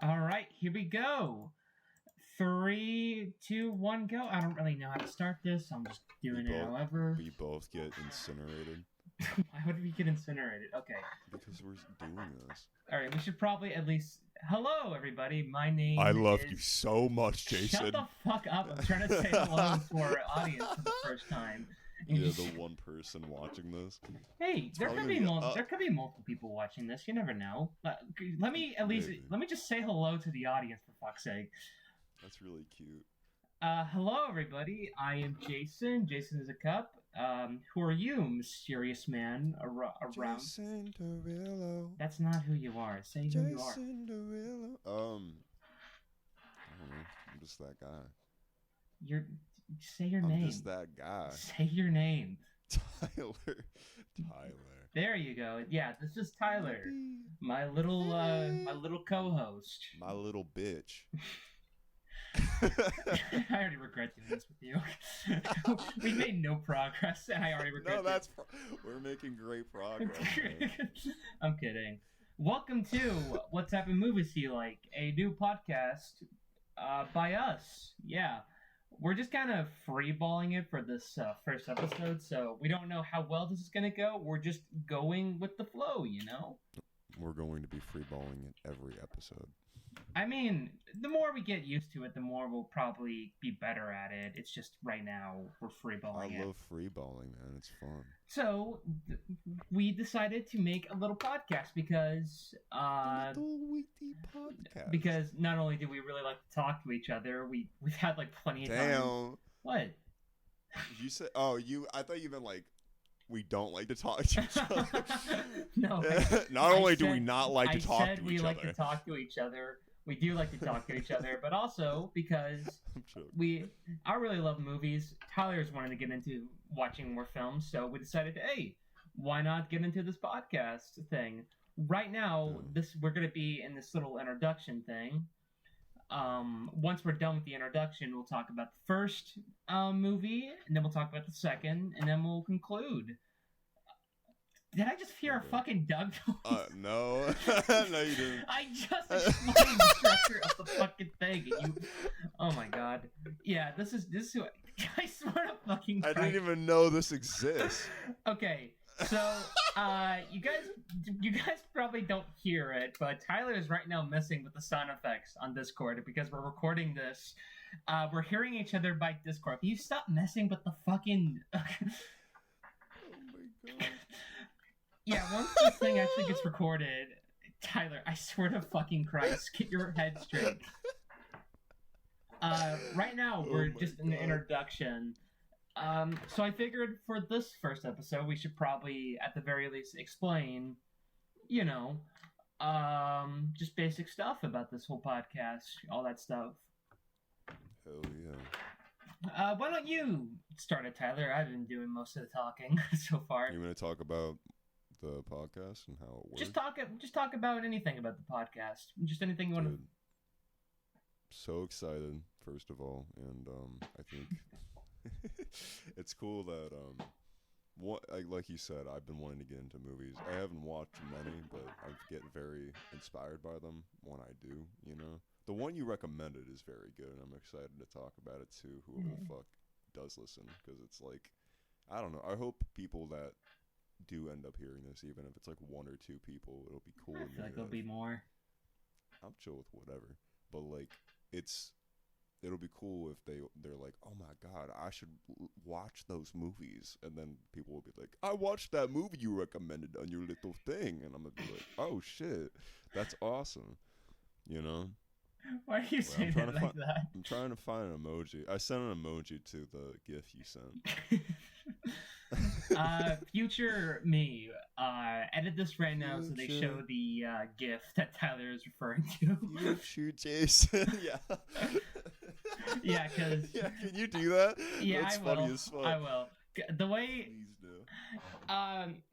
All right, here we go. 3, 2, 1, go. I don't really know how to start this. I'm just doing it however. We both get incinerated. Why would we get incinerated? Okay. Because we're doing this. All right, we should probably at least... Hello, everybody. My name I love you so much, Jason. Shut the fuck up. I'm trying to say hello to our audience for the first time. Yeah, the one person watching this. Hey, there could be multiple people watching this. You never know. Let me just say hello to the audience for fuck's sake. That's really cute. Hello, everybody. I am Jason. Jason is a cup. Who are you, mysterious man around? Jason Derulo. That's not who you are. Say who you are. Jason Derulo. I don't know. I'm just that guy. Say your name. I'm just that guy. Say your name. Tyler. There you go. Yeah, this is Tyler, my little co-host. My little bitch. I already regret doing this with you. We made no progress, and I already regret. No, we're making great progress. I'm kidding. Welcome to What Type of Movies Do You Like? A new podcast by us. Yeah. We're just kind of freeballing it for this first episode, so we don't know how well this is going to go. We're just going with the flow, you know? We're going to be freeballing it every episode. I mean, the more we get used to it, the more we'll probably be better at it. It's just right now we're freeballing it. I love freeballing, man. It's fun. So we decided to make a little podcast because a little weekly podcast. Because not only do we really like to talk to each other, we've had like plenty of time. Damn. What? You said? Oh, I thought you meant like we don't like to talk to each other. No. Not only do we not like to talk to each other. I said we like to talk to each other. We do like to talk to each other, but also because I really love movies. Tyler's wanted to get into watching more films, so we decided, hey, why not get into this podcast thing? Right now, we're going to be in this little introduction thing. Once we're done with the introduction, we'll talk about the first movie, and then we'll talk about the second, and then we'll conclude. Did I just hear a fucking Doug noise? No. No, you didn't. I just explained the structure of the fucking thing, and you... Oh my god. Yeah, this is who... I swear to fucking Christ. I didn't even know this exists. Okay, so, you guys probably don't hear it, but Tyler is right now messing with the sound effects on Discord because we're recording this. We're hearing each other by Discord. Can you stop messing with the fucking... Oh my god. Yeah, once this thing actually gets recorded, Tyler, I swear to fucking Christ, get your head straight. Right now, we're just in the introduction. So I figured for this first episode, we should probably, at the very least, explain, just basic stuff about this whole podcast, all that stuff. Hell yeah. Why don't you start it, Tyler? I've been doing most of the talking so far. You want to talk about the podcast and how it works? Just talk about anything about the podcast. Just anything you want to. So excited, first of all, and I think it's cool that like you said, I've been wanting to get into movies. I haven't watched many, but I get very inspired by them when I do. The one you recommended is very good, and I'm excited to talk about it too. Whoever the fuck does listen, because it's like, I don't know. I hope people that do end up hearing this, even if it's like one or two people, it'll be cool. I feel like there'll be more. I'm chill with whatever, but like it'll be cool if they're like, oh my god, I should watch those movies, and then people will be like, I watched that movie you recommended on your little thing, and I'm gonna be like, oh shit, that's awesome, Why are you saying it like that? I'm trying to find an emoji. I sent an emoji to the GIF you sent. Future me, edit this right now so they show the GIF that Tyler is referring to. Future Jason, yeah. Yeah, because... Yeah, can you do that? Yeah, That's funny as fuck. I will. The way... Please do.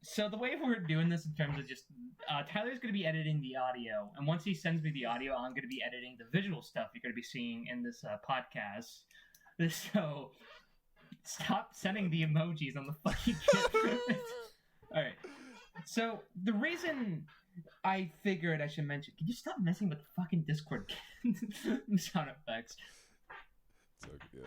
So the way we're doing this in terms of just... Tyler's going to be editing the audio, and once he sends me the audio, I'm going to be editing the visual stuff you're going to be seeing in this podcast. So... Stop sending the emojis on the fucking GIF. Alright. So, the reason I figured I should mention. Can you stop messing with the fucking Discord sound effects? It's okay. Yeah.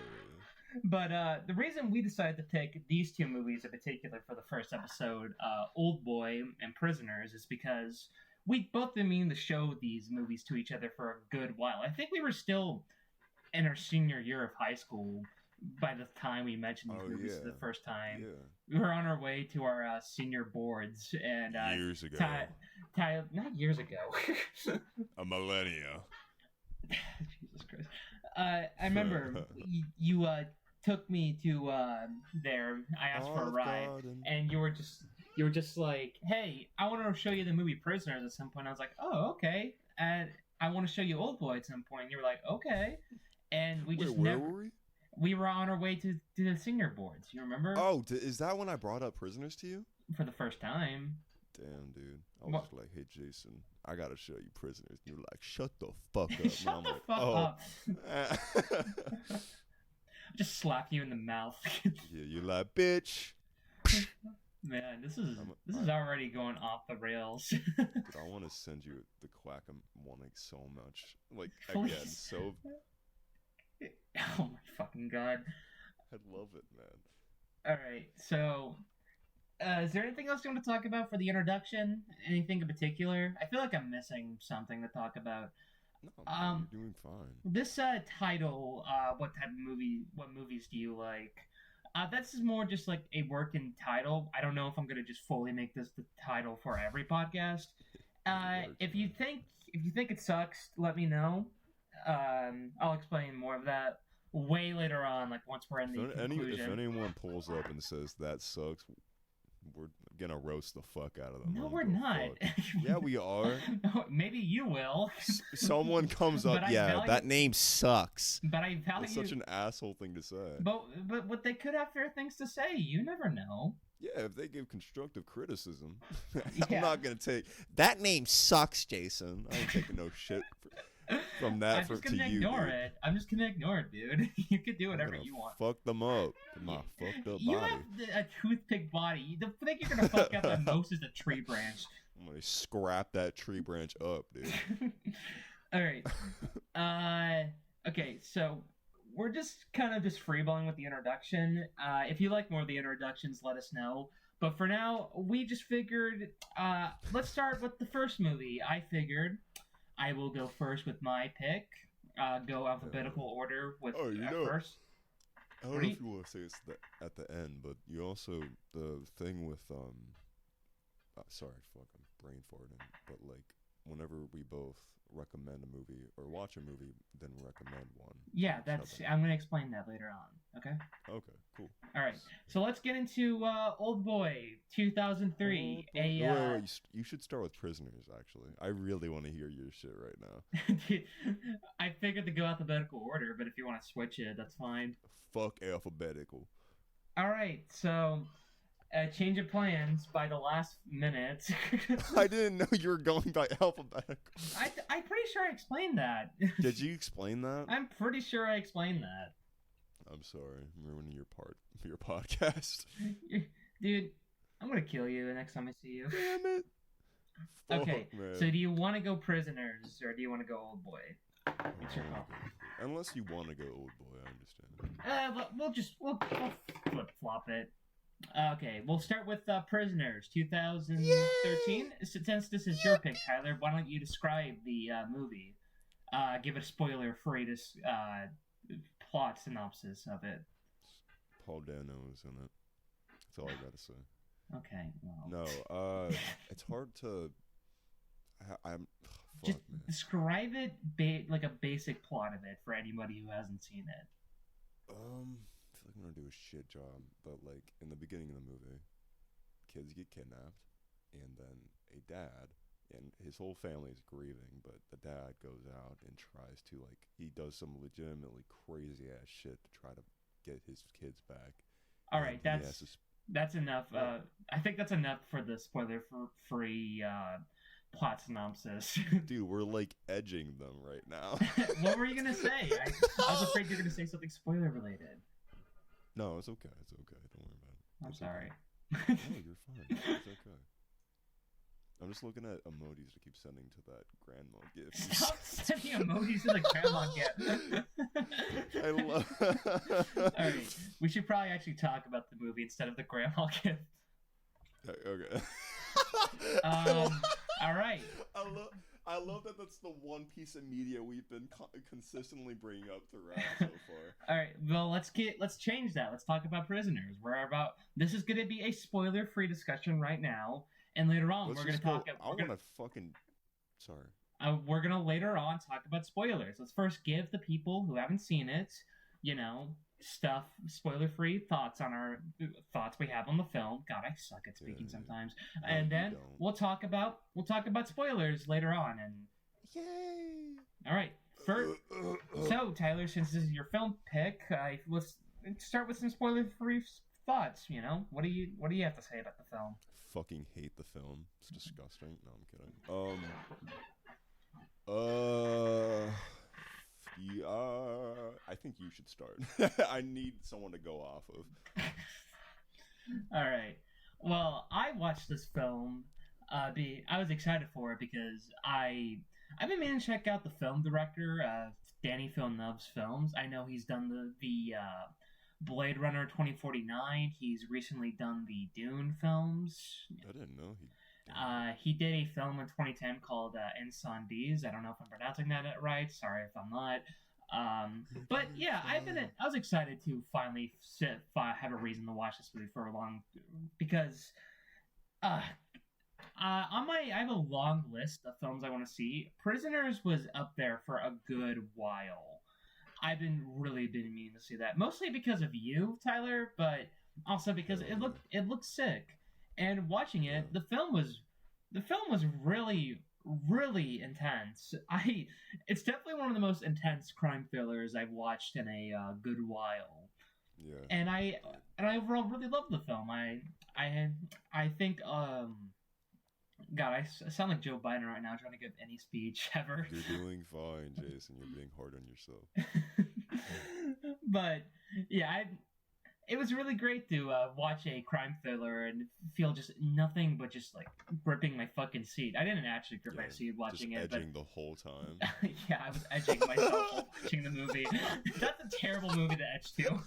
But the reason we decided to pick these two movies in particular for the first episode, Oldboy and Prisoners, is because we both been meaning to show these movies to each other for a good while. I think we were still in our senior year of high school by the time we mentioned these movies for the first time. Yeah. We were on our way to our senior boards, and years ago. Not years ago. A millennia. Jesus Christ. I remember you took me to there. I asked for a ride, and you were just like, "Hey, I want to show you the movie Prisoners." At some point, I was like, "Oh, okay." And I want to show you Oldboy at some point. And you were like, "Okay." And we just where were we? We were on our way to the senior boards. You remember? Oh, is that when I brought up Prisoners to you? For the first time. Damn, dude. I was just like, "Hey, Jason, I gotta show you Prisoners." And you're like, "Shut the fuck up." Shut the fuck up. Just slap you in the mouth. Yeah, you like, "Bitch." Man, this is already going off the rails. Dude, I want to send you the quack I'm wanting so much. Like, Please. Again, so... Oh my fucking god. I love it, man. Alright, so... is there anything else you want to talk about for the introduction? Anything in particular? I feel like I'm missing something to talk about. No, man, you're doing fine. This title, what type of movie, what movies do you like? That's more just like a working title. I don't know if I'm gonna just fully make this the title for every podcast. If you think it sucks, let me know. I'll explain more of that way later on, like once we're in the conclusion. If anyone pulls up and says that sucks, we're gonna roast the fuck out of them. No, we're not. Yeah, we are. No, maybe you will. Someone comes up, that name sucks. But I value. It's such an asshole thing to say. But what they could have fair things to say. You never know. Yeah, if they give constructive criticism, I'm not gonna take that name sucks, Jason. I ain't taking no shit from that. I'm just gonna ignore it. I'm just gonna ignore it, dude. You can do whatever you want. Fuck them up with my fucked up You body. have a toothpick body. The thing you're gonna fuck up the most is the tree branch. I'm gonna scrap that tree branch up, dude. All right. Okay, so we're just kind of freeballing with the introduction. If you like more of the introductions, let us know. But for now, we just figured, let's start with the first movie. I figured I will go first with my pick. Go alphabetical order with first. I don't know if you want to say it's at the end, but you also, the thing with, sorry, fuck, I'm brain farting, but like, whenever we both recommend a movie or watch a movie, then recommend one. Yeah, I'm going to explain that later on, okay? Okay, cool. All right, so let's get into Oldboy, 2003. Wait, you should start with Prisoners, actually. I really want to hear your shit right now. Dude, I figured to go alphabetical order, but if you want to switch it, that's fine. Fuck alphabetical. All right, so change of plans by the last minute. I didn't know you were going by alphabetical. I'm pretty sure I explained that. Did you explain that? I'm pretty sure I explained that. I'm sorry, I'm ruining your podcast. Dude, I'm gonna kill you the next time I see you. Damn it. Okay, Fuck, man. So do you want to go Prisoners or do you want to go Oldboy? It's your call. Unless you want to go Oldboy, I understand. We'll flip flop it. Okay, we'll start with Prisoners, 2013. Since this is your pick, Tyler, why don't you describe the movie? Give it a spoiler-free plot synopsis of it. Paul Dano is in it. That's all I gotta say. Okay, well. No, it's hard to. Just describe it like a basic plot of it for anybody who hasn't seen it. I feel like I'm gonna do a shit job, but like in the beginning of the movie, kids get kidnapped, and then a dad and his whole family is grieving, but the dad goes out and tries to he does some legitimately crazy ass shit to try to get his kids back. All right, that's enough. I think that's enough for the spoiler-free plot synopsis. Dude, we're edging them right now. What were you gonna say? I was afraid you were gonna say something spoiler-related. No, it's okay. It's okay. Don't worry about it. I'm sorry. Okay. No, you're fine. It's okay. I'm just looking at emojis to keep sending to that grandma gift. Stop sending emojis to the grandma gift. I love. Alright, we should probably actually talk about the movie instead of the grandma gift. Okay. Alright. I love that that's the one piece of media we've been consistently bringing up throughout so far. All right, well, let's change that. Let's talk about Prisoners. This is going to be a spoiler-free discussion right now, and later on we're going to talk. Sorry. We're going to later on talk about spoilers. Let's first give the people who haven't seen it, spoiler-free thoughts on our thoughts we have on the film. God, I suck at speaking sometimes. No, and then we'll talk about spoilers later on. And yay! All right. So Tyler, since this is your film pick, let's start with some spoiler-free thoughts. What do you have to say about the film? Fucking hate the film. It's disgusting. No, I'm kidding. I think you should start. I need someone to go off of. All right. Well, I watched this film. I was excited for it because I've been meaning to check out the film director of Danny Villeneuve's films. I know he's done the Blade Runner 2049. He's recently done the Dune films. I didn't know he did a film in 2010 called Incendies. I don't know if I'm pronouncing that right. Sorry if I'm not. But yeah, I was excited to finally have a reason to watch this movie for a long, because I have a long list of films I want to see. Prisoners was up there for a good while. I've been meaning to see that, mostly because of you, Tyler, but also because it looked sick. And watching it, the film was really, really intense. It's definitely one of the most intense crime thrillers I've watched in a good while. Yeah. And I overall really loved the film. I think God, I sound like Joe Biden right now trying to give any speech ever. You're doing fine, Jason. You're being hard on yourself. But yeah, it was really great to watch a crime thriller and feel just nothing but just like gripping my fucking seat. I didn't actually grip my seat watching it, edging the whole time. Yeah, I was edging myself while watching the movie. That's a terrible movie to edge to.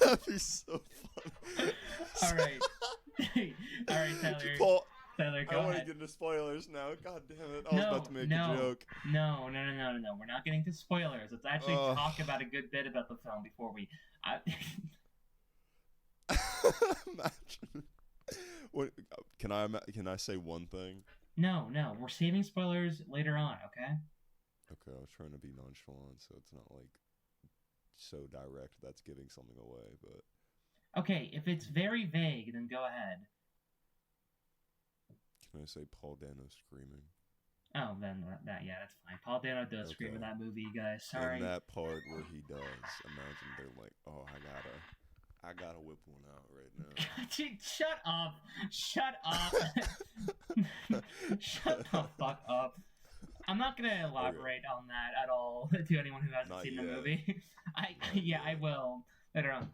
That'd be so fun. All right, Tyler. Tyler, go I want ahead. to get into spoilers now. God damn it! I was about to make a joke. No. We're not getting to spoilers. Let's actually talk about a good bit about the film before we. Imagine. What, can I say one thing? No. We're saving spoilers later on. Okay. Okay, I was trying to be nonchalant, so it's not like so direct. That's giving something away, but. Okay, if it's very vague, then go ahead. Can I say Paul Dano screaming? Oh, then that's fine. Paul Dano does scream in that movie, you guys. Sorry. In that part where he does, imagine they're like, "Oh, I gotta whip one out right now." Dude, shut up! Shut the fuck up! I'm not gonna elaborate on that at all to anyone who hasn't seen the movie. I will later on.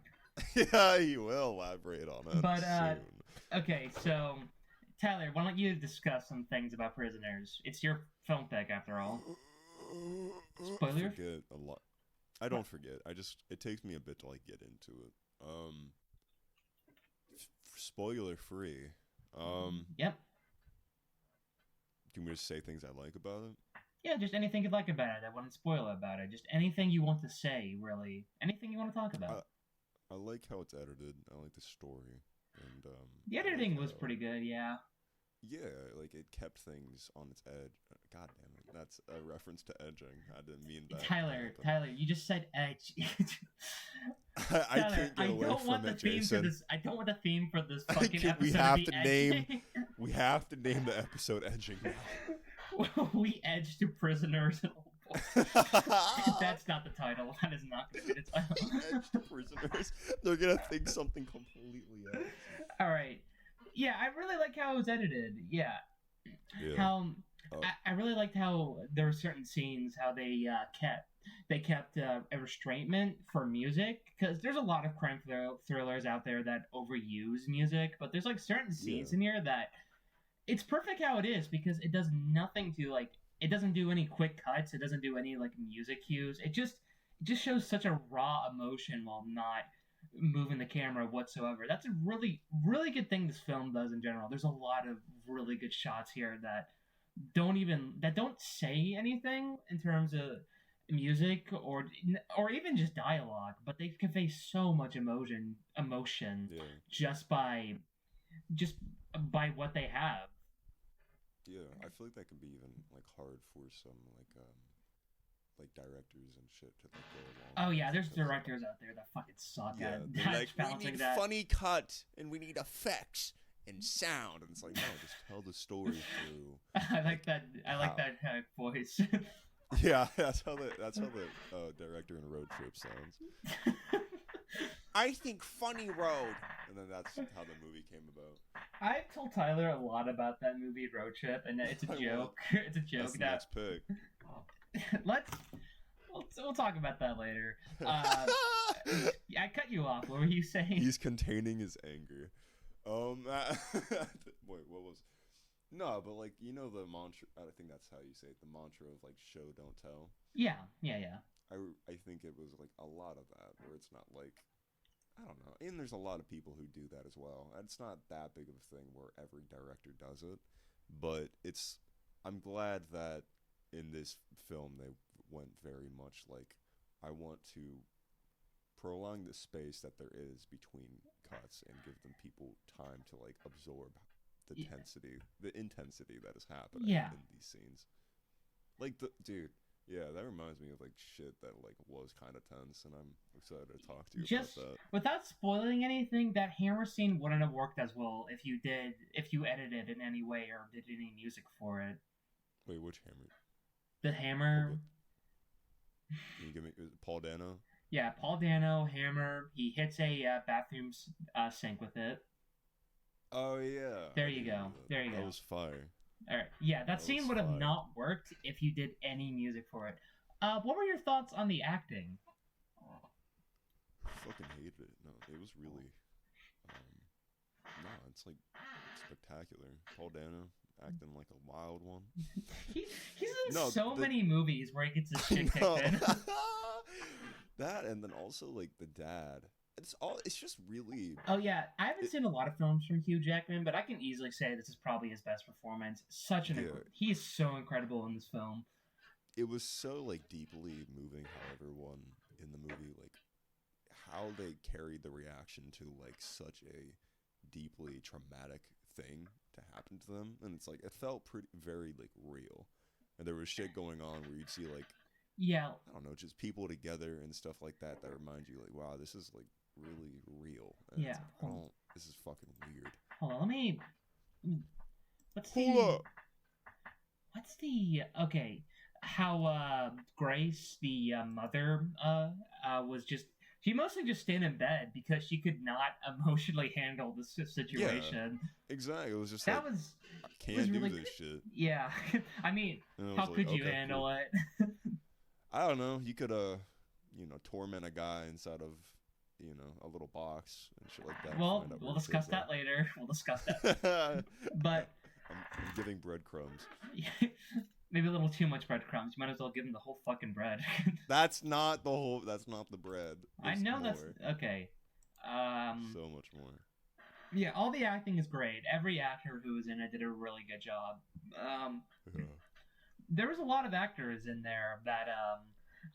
Yeah, you will elaborate on it. But soon. Okay, so. Tyler, why don't you discuss some things about Prisoners? It's your film pick, after all. Spoiler? I forget a lot. I don't forget. It takes me a bit to like get into it. Spoiler-free. Yep. Can we just say things I like about it? Yeah, just anything you'd like about it. I wouldn't spoil about it. Just anything you want to say, really. Anything you want to talk about. I like how it's edited. I like the story. And the editing was pretty good, yeah. Yeah, like it kept things on its edge. God damn it, that's a reference to edging. I didn't mean that. Tyler, you just said edge. I can't get away from it, Jason. I don't want the theme for this fucking episode. We have to name the episode "Edging" now. We edge to Prisoners and Oldboy. That's not the title. That is not going to be the title. Edge to Prisoners. They're gonna think something completely else. All right. Yeah, I really like how it was edited. Yeah. How I really liked how there were certain scenes how they kept a restraintment for music, because there's a lot of crime thrillers out there that overuse music, but there's like certain scenes in here that it's perfect how it is because it does nothing to like. It doesn't do any quick cuts. It doesn't do any like music cues. It just shows such a raw emotion while not moving the camera whatsoever. That's a really really good thing this film does in general. There's a lot of really good shots here that don't say anything in terms of music or even just dialogue, but they convey so much emotion Yeah. just by what they have. Yeah, I feel like that can be even like hard for some like directors and shit to like go along Oh with yeah, there's because directors out there that fucking suck yeah, at they're like we balancing need that. funny cut and we need effects and sound, and it's like no, just tell the story through. I like that. I like how. that voice. Yeah, that's how the director in Road Trip sounds. I think funny road, and then that's how the movie came about. I've told Tyler a lot about that movie Road Trip, and it's a joke. It's a joke That's the that next pick. we'll talk about that later. Yeah, I cut you off. What were you saying? He's containing his anger. Wait, what was? No, but like you know the mantra. I think that's how you say it. The mantra of like show don't tell. Yeah. I think it was like a lot of that where it's not like I don't know. And there's a lot of people who do that as well. And it's not that big of a thing where every director does it, but I'm glad that in this film they went very much like I want to prolong the space that there is between cuts and give them people time to like absorb the intensity that is happening in these scenes. Like dude, yeah, that reminds me of like shit that like was kind of tense, and I'm excited to talk to you about that. Without spoiling anything, that hammer scene wouldn't have worked as well if you edited in any way or did any music for it. Wait, which hammer? The hammer. Okay. Can you give me Paul Dano? Yeah, Paul Dano hammer. He hits a bathroom sink with it. Oh yeah. There you go. That was fire. All right. Yeah, that scene would have not worked if you did any music for it. What were your thoughts on the acting? I fucking hated it. No, it was really. No, it's like spectacular. Paul Dano acting like a wild one. He's in many movies where he gets his shit kicked in. That and then also like the dad. It's just really. Oh yeah, I haven't seen a lot of films from Hugh Jackman, but I can easily say this is probably his best performance. He is so incredible in this film. It was so like deeply moving how everyone in the movie like how they carried the reaction to like such a deeply traumatic thing to happen to them, and it's like it felt very like real, and there was shit going on where you'd see like I don't know, just people together and stuff like that remind you like wow, this is like really real. And yeah, this is fucking weird. Hold on, let me. What's the okay? How Grace, the mother, was just. She mostly just stayed in bed because she could not emotionally handle the situation. Yeah, exactly. It was just I can't do this shit. Yeah, I mean, how could you handle it? I don't know. You could, torment a guy inside of, a little box and shit like that. Well, we'll discuss that later. We'll discuss that. But I'm giving breadcrumbs. Maybe a little too much breadcrumbs. You might as well give him the whole fucking bread. That's not the bread. I know more. That's okay. So much more. Yeah, all the acting is great. Every actor who was in it did a really good job. There was a lot of actors in there that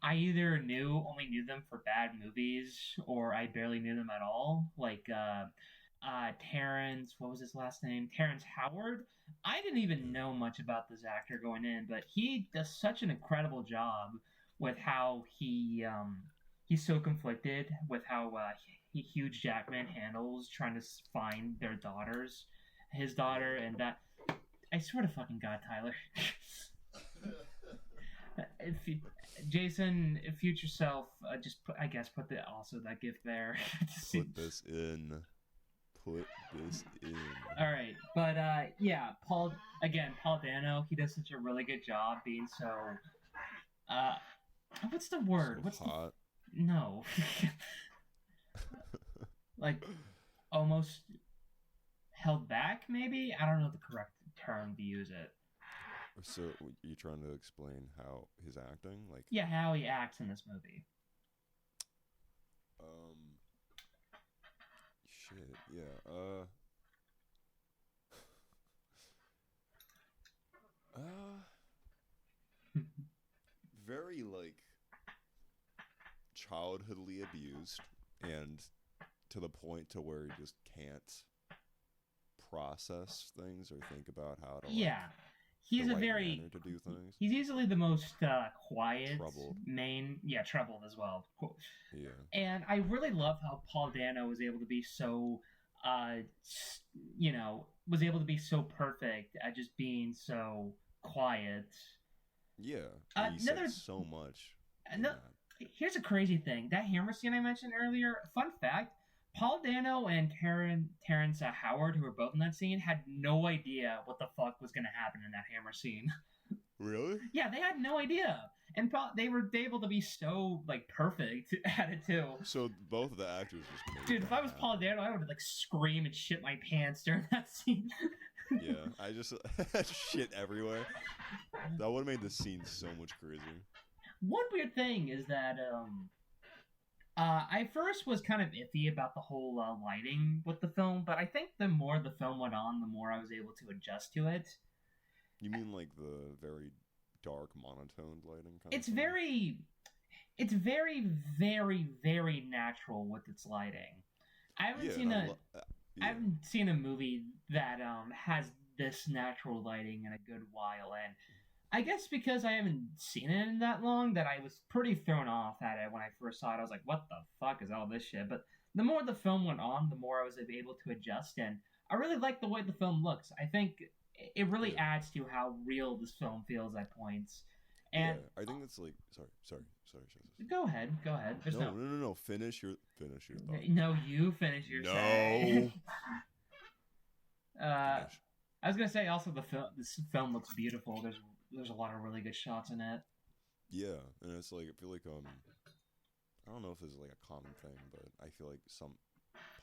I either only knew them for bad movies, or I barely knew them at all. Like Terrence, what was his last name? Terrence Howard. I didn't even know much about this actor going in, but he does such an incredible job with how he's so conflicted with how Hugh Jackman handles trying to find his daughter, and that. I swear to fucking God, Tyler. Jason, future self, just put that gift there. Put this in. All right, but Paul Dano, he does such a really good job being so. What's the word? So hot. No. Like almost held back, maybe. I don't know the correct term to use it. So you trying to explain how his acting, like? Yeah, how he acts in this movie. Shit. Yeah. Very like childhoodly abused, and to the point to where he just can't process things or think about how to he's the a right very manner to do things. He's easily the most quiet Troubled. troubled as well. Yeah. And I really love how Paul Dano was able to be so was able to be so perfect at just being so quiet. Yeah, he another said so much. Here's a crazy thing. That hammer scene I mentioned earlier, fun fact, Paul Dano and Terrence Howard, who were both in that scene, had no idea what the fuck was going to happen in that hammer scene. Really? Yeah, they had no idea. And they were able to be so, like, perfect at it, too. So both of the actors just made Dude, if I was Paul Dano, I would, like, scream and shit my pants during that scene. Yeah, I just shit everywhere. That would have made the scene so much crazier. One weird thing is that I first was kind of iffy about the whole lighting with the film, but I think the more the film went on, the more I was able to adjust to it. You mean like the very dark monotoned lighting kind it's of thing? It's very, very, very natural with its lighting. I haven't seen a movie that has this natural lighting in a good while, and I guess because I haven't seen it in that long that I was pretty thrown off at it when I first saw it. I was like, what the fuck is all this shit? But the more the film went on, the more I was able to adjust, and I really like the way the film looks. I think it really adds to how real this film feels at points. And I think it's like sorry. Go ahead. There's no. Finish your thought. No, you finish your say. I was gonna say also this film looks beautiful. There's a lot of really good shots in it. Yeah, and it's like I feel like I don't know if this is like a common thing, but I feel like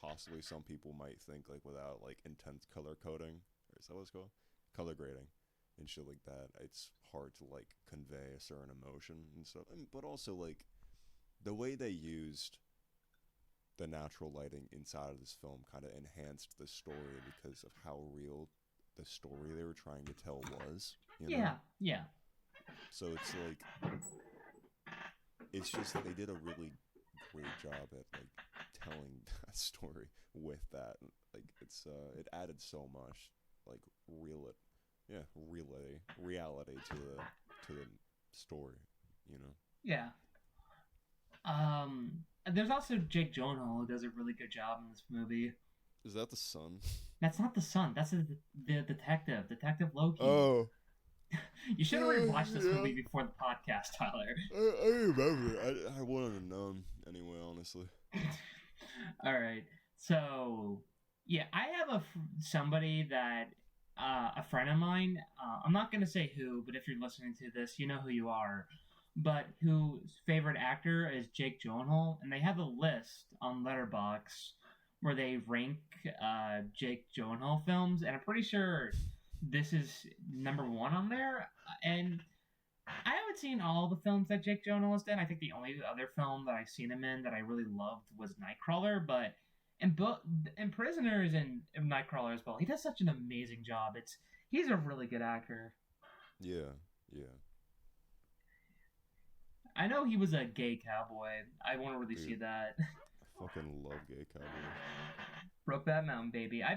possibly some people might think like without like intense color coding, or is that what it's called? Color grading and shit like that, it's hard to like convey a certain emotion and stuff. But also like the way they used the natural lighting inside of this film kind of enhanced the story because of how real the story they were trying to tell was. You know? Yeah. So it's like it's just they did a really great job at like telling that story with that. Like it added so much like reality to the story, you know. Yeah. There's also Jake Gyllenhaal who does a really good job in this movie. Is that the son? That's not the son. That's the Detective Loki. Oh. You should have rewatched this movie before the podcast, Tyler. I remember. I wouldn't have known anyway, honestly. All right. So, yeah, I have somebody that a friend of mine. I'm not gonna say who, but if you're listening to this, you know who you are. But whose favorite actor is Jake Gyllenhaal, and they have a list on Letterboxd where they rank Jake Gyllenhaal films, and I'm pretty sure this is number 1 on there. And I haven't seen all the films that Jake Gyllenhaal has done. I think the only other film that I've seen him in that I really loved was Nightcrawler, but and Prisoners and Nightcrawler as well. He does such an amazing job. He's a really good actor. Yeah. I know he was a gay cowboy. I want to really see that. I fucking love gay cowboys. Brokeback Mountain, baby. I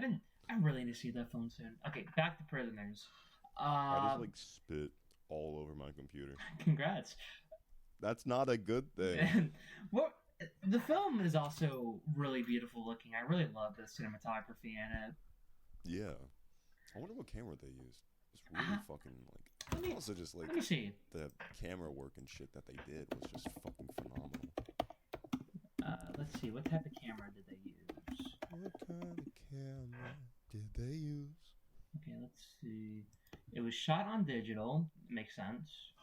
really need to see that film soon. Okay, back to Prisoners. I just like spit all over my computer. Congrats. That's not a good thing. Well, the film is also really beautiful looking. I really love the cinematography in it. Yeah. I wonder what camera they used. It's really fucking like. Also, just like let me see. The camera work and shit that they did was just fucking phenomenal. Let's see. What type of camera did they use? What kind of camera did they use? Okay, let's see. It was shot on digital. Makes sense.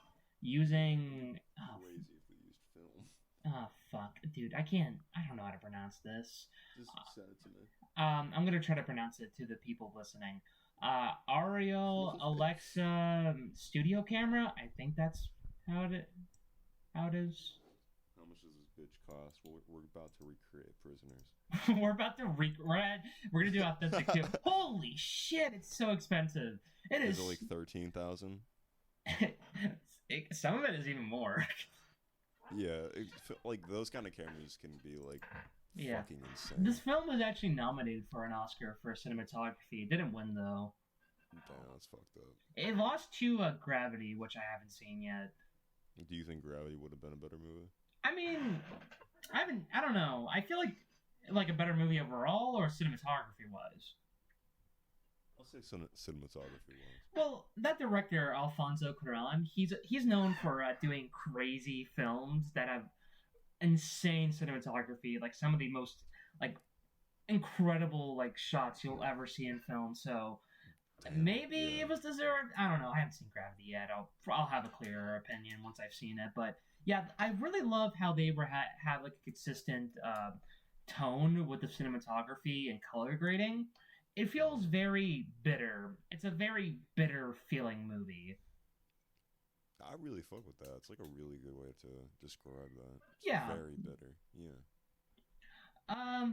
Using. Crazy if they used film. Oh, fuck. Dude, I don't know how to pronounce this. Just send it to me. I'm going to try to pronounce it to the people listening. Ariel Alexa studio camera. I think that's how it is. How much does this bitch cost? We're about to recreate Prisoners. We're gonna do authentic too. Holy shit! It's so expensive. Is it like 13,000? Some of it is even more. Yeah, like those kind of cameras can be like fucking insane. This film was actually nominated for an Oscar for cinematography. It didn't win though. Damn, that's fucked up. It lost to Gravity, which I haven't seen yet. Do you think Gravity would have been a better movie? I mean, I don't know. I feel like a better movie overall, or cinematography wise. I'll say cinematography wise. Well, that director Alfonso Cuarón, he's known for doing crazy films that have insane cinematography, like some of the most like incredible like shots you'll ever see in film. So maybe it was deserved. I don't know. I haven't seen Gravity yet. I'll have a clearer opinion once I've seen it. But yeah, I really love how they have like a consistent tone with the cinematography and color grading. It feels very bitter. It's a very bitter feeling movie. I really fuck with that. It's like a really good way to describe that. It's Yeah. Very bitter. Yeah.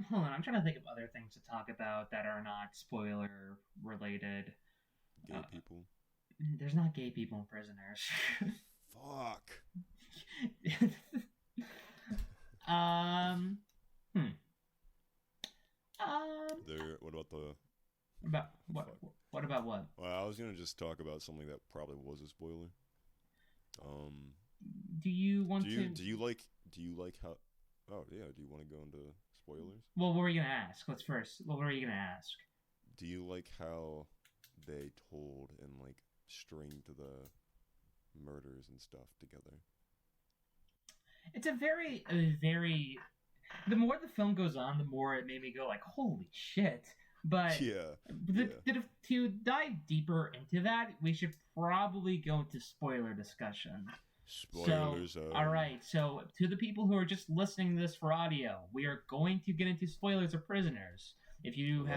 Hold on. I'm trying to think of other things to talk about that are not spoiler related. Gay people. There's not gay people in Prisoners. Fuck. What about the... About what? Fuck. What about what? Well, I was gonna just talk about something that probably was a spoiler. Do you want to? Do you like how? Oh yeah. Do you want to go into spoilers? Well, what were you gonna ask? Let's first. What were you gonna ask? Do you like how they told and like stringed the murders and stuff together? It's a very. The more the film goes on, the more it made me go like, "Holy shit!" But to dive deeper into that, we should probably go into spoiler discussion. Spoilers. So, all right. So, to the people who are just listening to this for audio, we are going to get into spoilers of Prisoners. If you've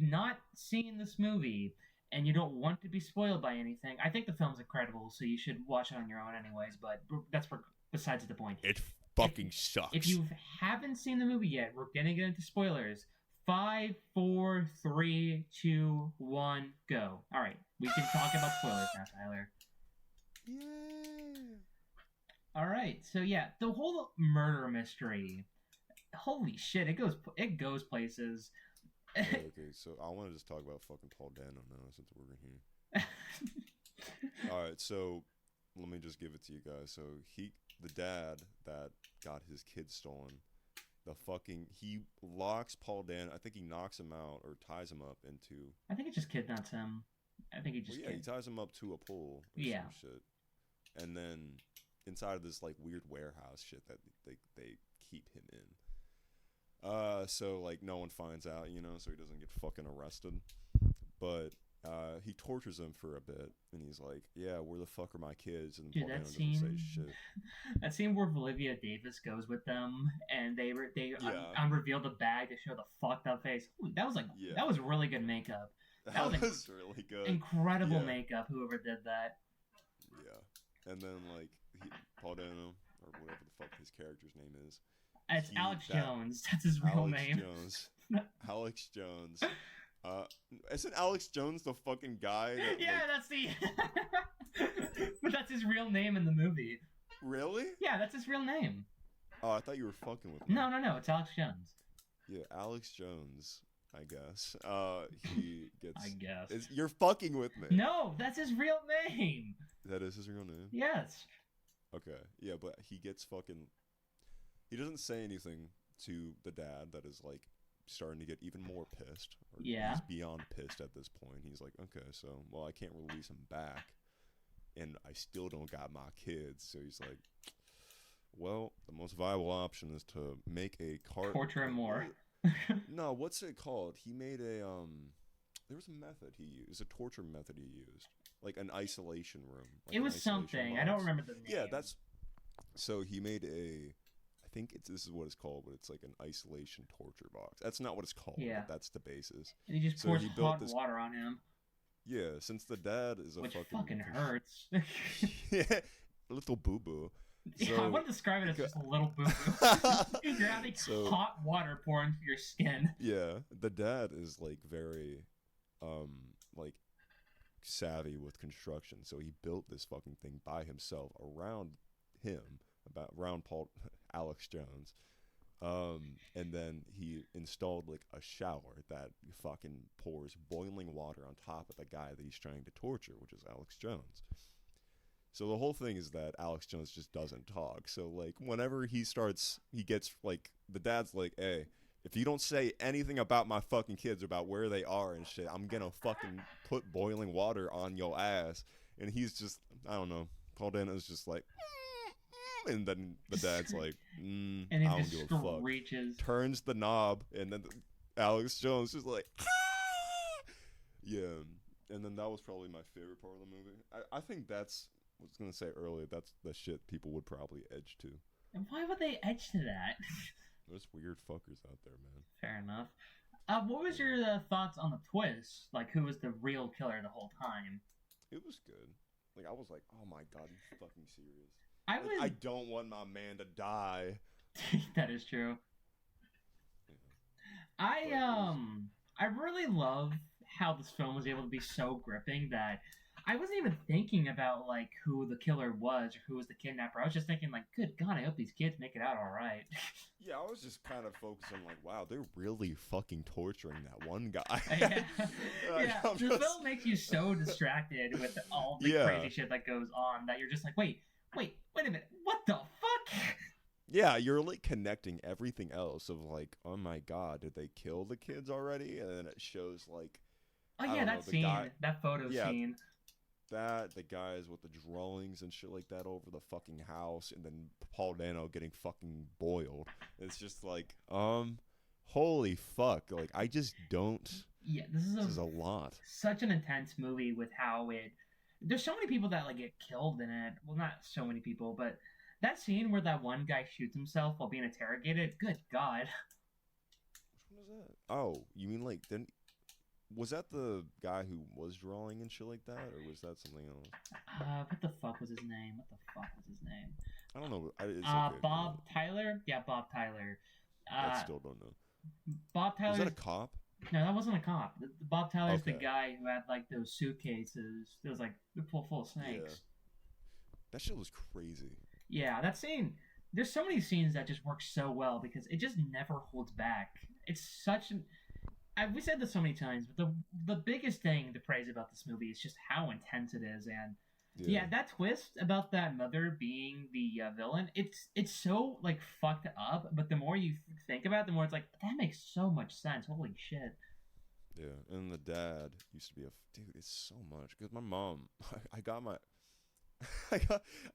not seen this movie and you don't want to be spoiled by anything, I think the film's incredible, so you should watch it on your own, anyways. But that's besides the point. It fucking sucks. If you haven't seen the movie yet, we're gonna get into spoilers. 5, 4, 3, 2, 1, go. All right, we can talk about spoilers now, Tyler. Yeah. All right, so yeah, the whole murder mystery. Holy shit, it goes places. Okay, so I want to just talk about fucking Paul Dano now since we're here. All right, so let me just give it to you guys. So the dad that got his kid stolen. He locks Paul Dan. I think he knocks him out or ties him up into. I think it just kidnaps him. I think he just. Well, yeah, he ties him up to a pole. Or some shit. And then inside of this like weird warehouse shit that they keep him in. So like no one finds out, so he doesn't get fucking arrested. But he tortures him for a bit, and he's like, "Yeah, where the fuck are my kids?" And Dude, Paul Dano doesn't say shit. That scene where Olivia Davis goes with them, and they unreveal the bag to show the fucked up face. Ooh, that was really good makeup. That was really good. Incredible makeup. Whoever did that. Yeah, and then like Paul Dano or whatever the fuck his character's name is. It's Alex Jones. That's his real name. Alex Jones. Isn't Alex Jones the fucking guy? That's the. But that's his real name in the movie. Really? Yeah, that's his real name. Oh, I thought you were fucking with me. No, it's Alex Jones. Yeah, Alex Jones. I guess. He gets. I guess. You're fucking with me. No, that's his real name. That is his real name? Yes. Okay. Yeah, but he gets fucking. He doesn't say anything to the dad that is like starting to get even more pissed. He's beyond pissed at this point. He's like, okay, so I can't release him back, and I still don't got my kids. So he's like, well, the most viable option is to make a torture him more. No, what's it called? He made a there was a method he used, a torture method he used, like an isolation room. Like it was something. I don't remember the name. Yeah, so he made I think this is what it's called, but it's like an isolation torture box. That's not what it's called. Yeah. But that's the basis. And he just So pours he built hot this- water on him, Yeah, since the dad is a which fucking fucking hurts. yeah, little boo boo. Yeah, I wouldn't describe it as just a little boo boo. You're having hot water pour into your skin. Yeah, the dad is like very, like savvy with construction, so he built this fucking thing by himself around Alex Jones. And then he installed like a shower that fucking pours boiling water on top of the guy that he's trying to torture, which is Alex Jones. So the whole thing is that Alex Jones just doesn't talk. So like whenever he gets like, the dad's like, hey, if you don't say anything about my fucking kids, about where they are and shit, I'm gonna fucking put boiling water on your ass. And he's just, I don't know, Paul Dano's just like, and then the dad's like, and I he don't just give a fuck. screeches. Turns the knob, and then Alex Jones is like, yeah. And then that was probably my favorite part of the movie. I think that's, I was gonna say earlier, that's the shit people would probably edge to. And why would they edge to that? There's weird fuckers out there, man. Fair enough. What was your thoughts on the twist? Like, who was the real killer the whole time? It was good. Like, I was like, oh my god, you fucking serious? I don't want my man to die. That is true. Yeah. I really love how this film was able to be so gripping that I wasn't even thinking about like who the killer was or who was the kidnapper. I was just thinking like, good God, I hope these kids make it out all right. Yeah, I was just kind of focusing like, wow, they're really fucking torturing that one guy. Yeah, the film makes you so distracted with all the crazy shit that goes on that you're just like, wait a minute, what the fuck? Yeah, you're like connecting everything else of like, oh my god, did they kill the kids already? And then it shows like, oh yeah, that scene, that photo scene. That, the guys with the drawings and shit like that over the fucking house, and then Paul Dano getting fucking boiled. It's just like, holy fuck. Like, I just don't. Yeah, this is a lot. Such an intense movie with how there's so many people that like get killed in it. Well, not so many people, but that scene where that one guy shoots himself while being interrogated, good God. Which one was that? Oh, you mean like, then was that the guy who was drawing and shit like that, or was that something else? What the fuck was his name? I don't know. It's okay, Bob Tyler? Yeah, Bob Tyler. I still don't know. Bob Tyler. Was that a cop? No, that wasn't a cop. Bob Tyler's the Okay. guy who had like those suitcases. It was like full of snakes. Yeah. That shit was crazy. Yeah, that scene. There's so many scenes that just work so well because it just never holds back. It's such an. We said this so many times, but the biggest thing to praise about this movie is just how intense it is, and yeah, that twist about that mother being the villain, it's so like fucked up. But the more you think about it, the more it's like that makes so much sense. Holy shit. Yeah, and the dad used to be dude. It's so much because my mom, I got my.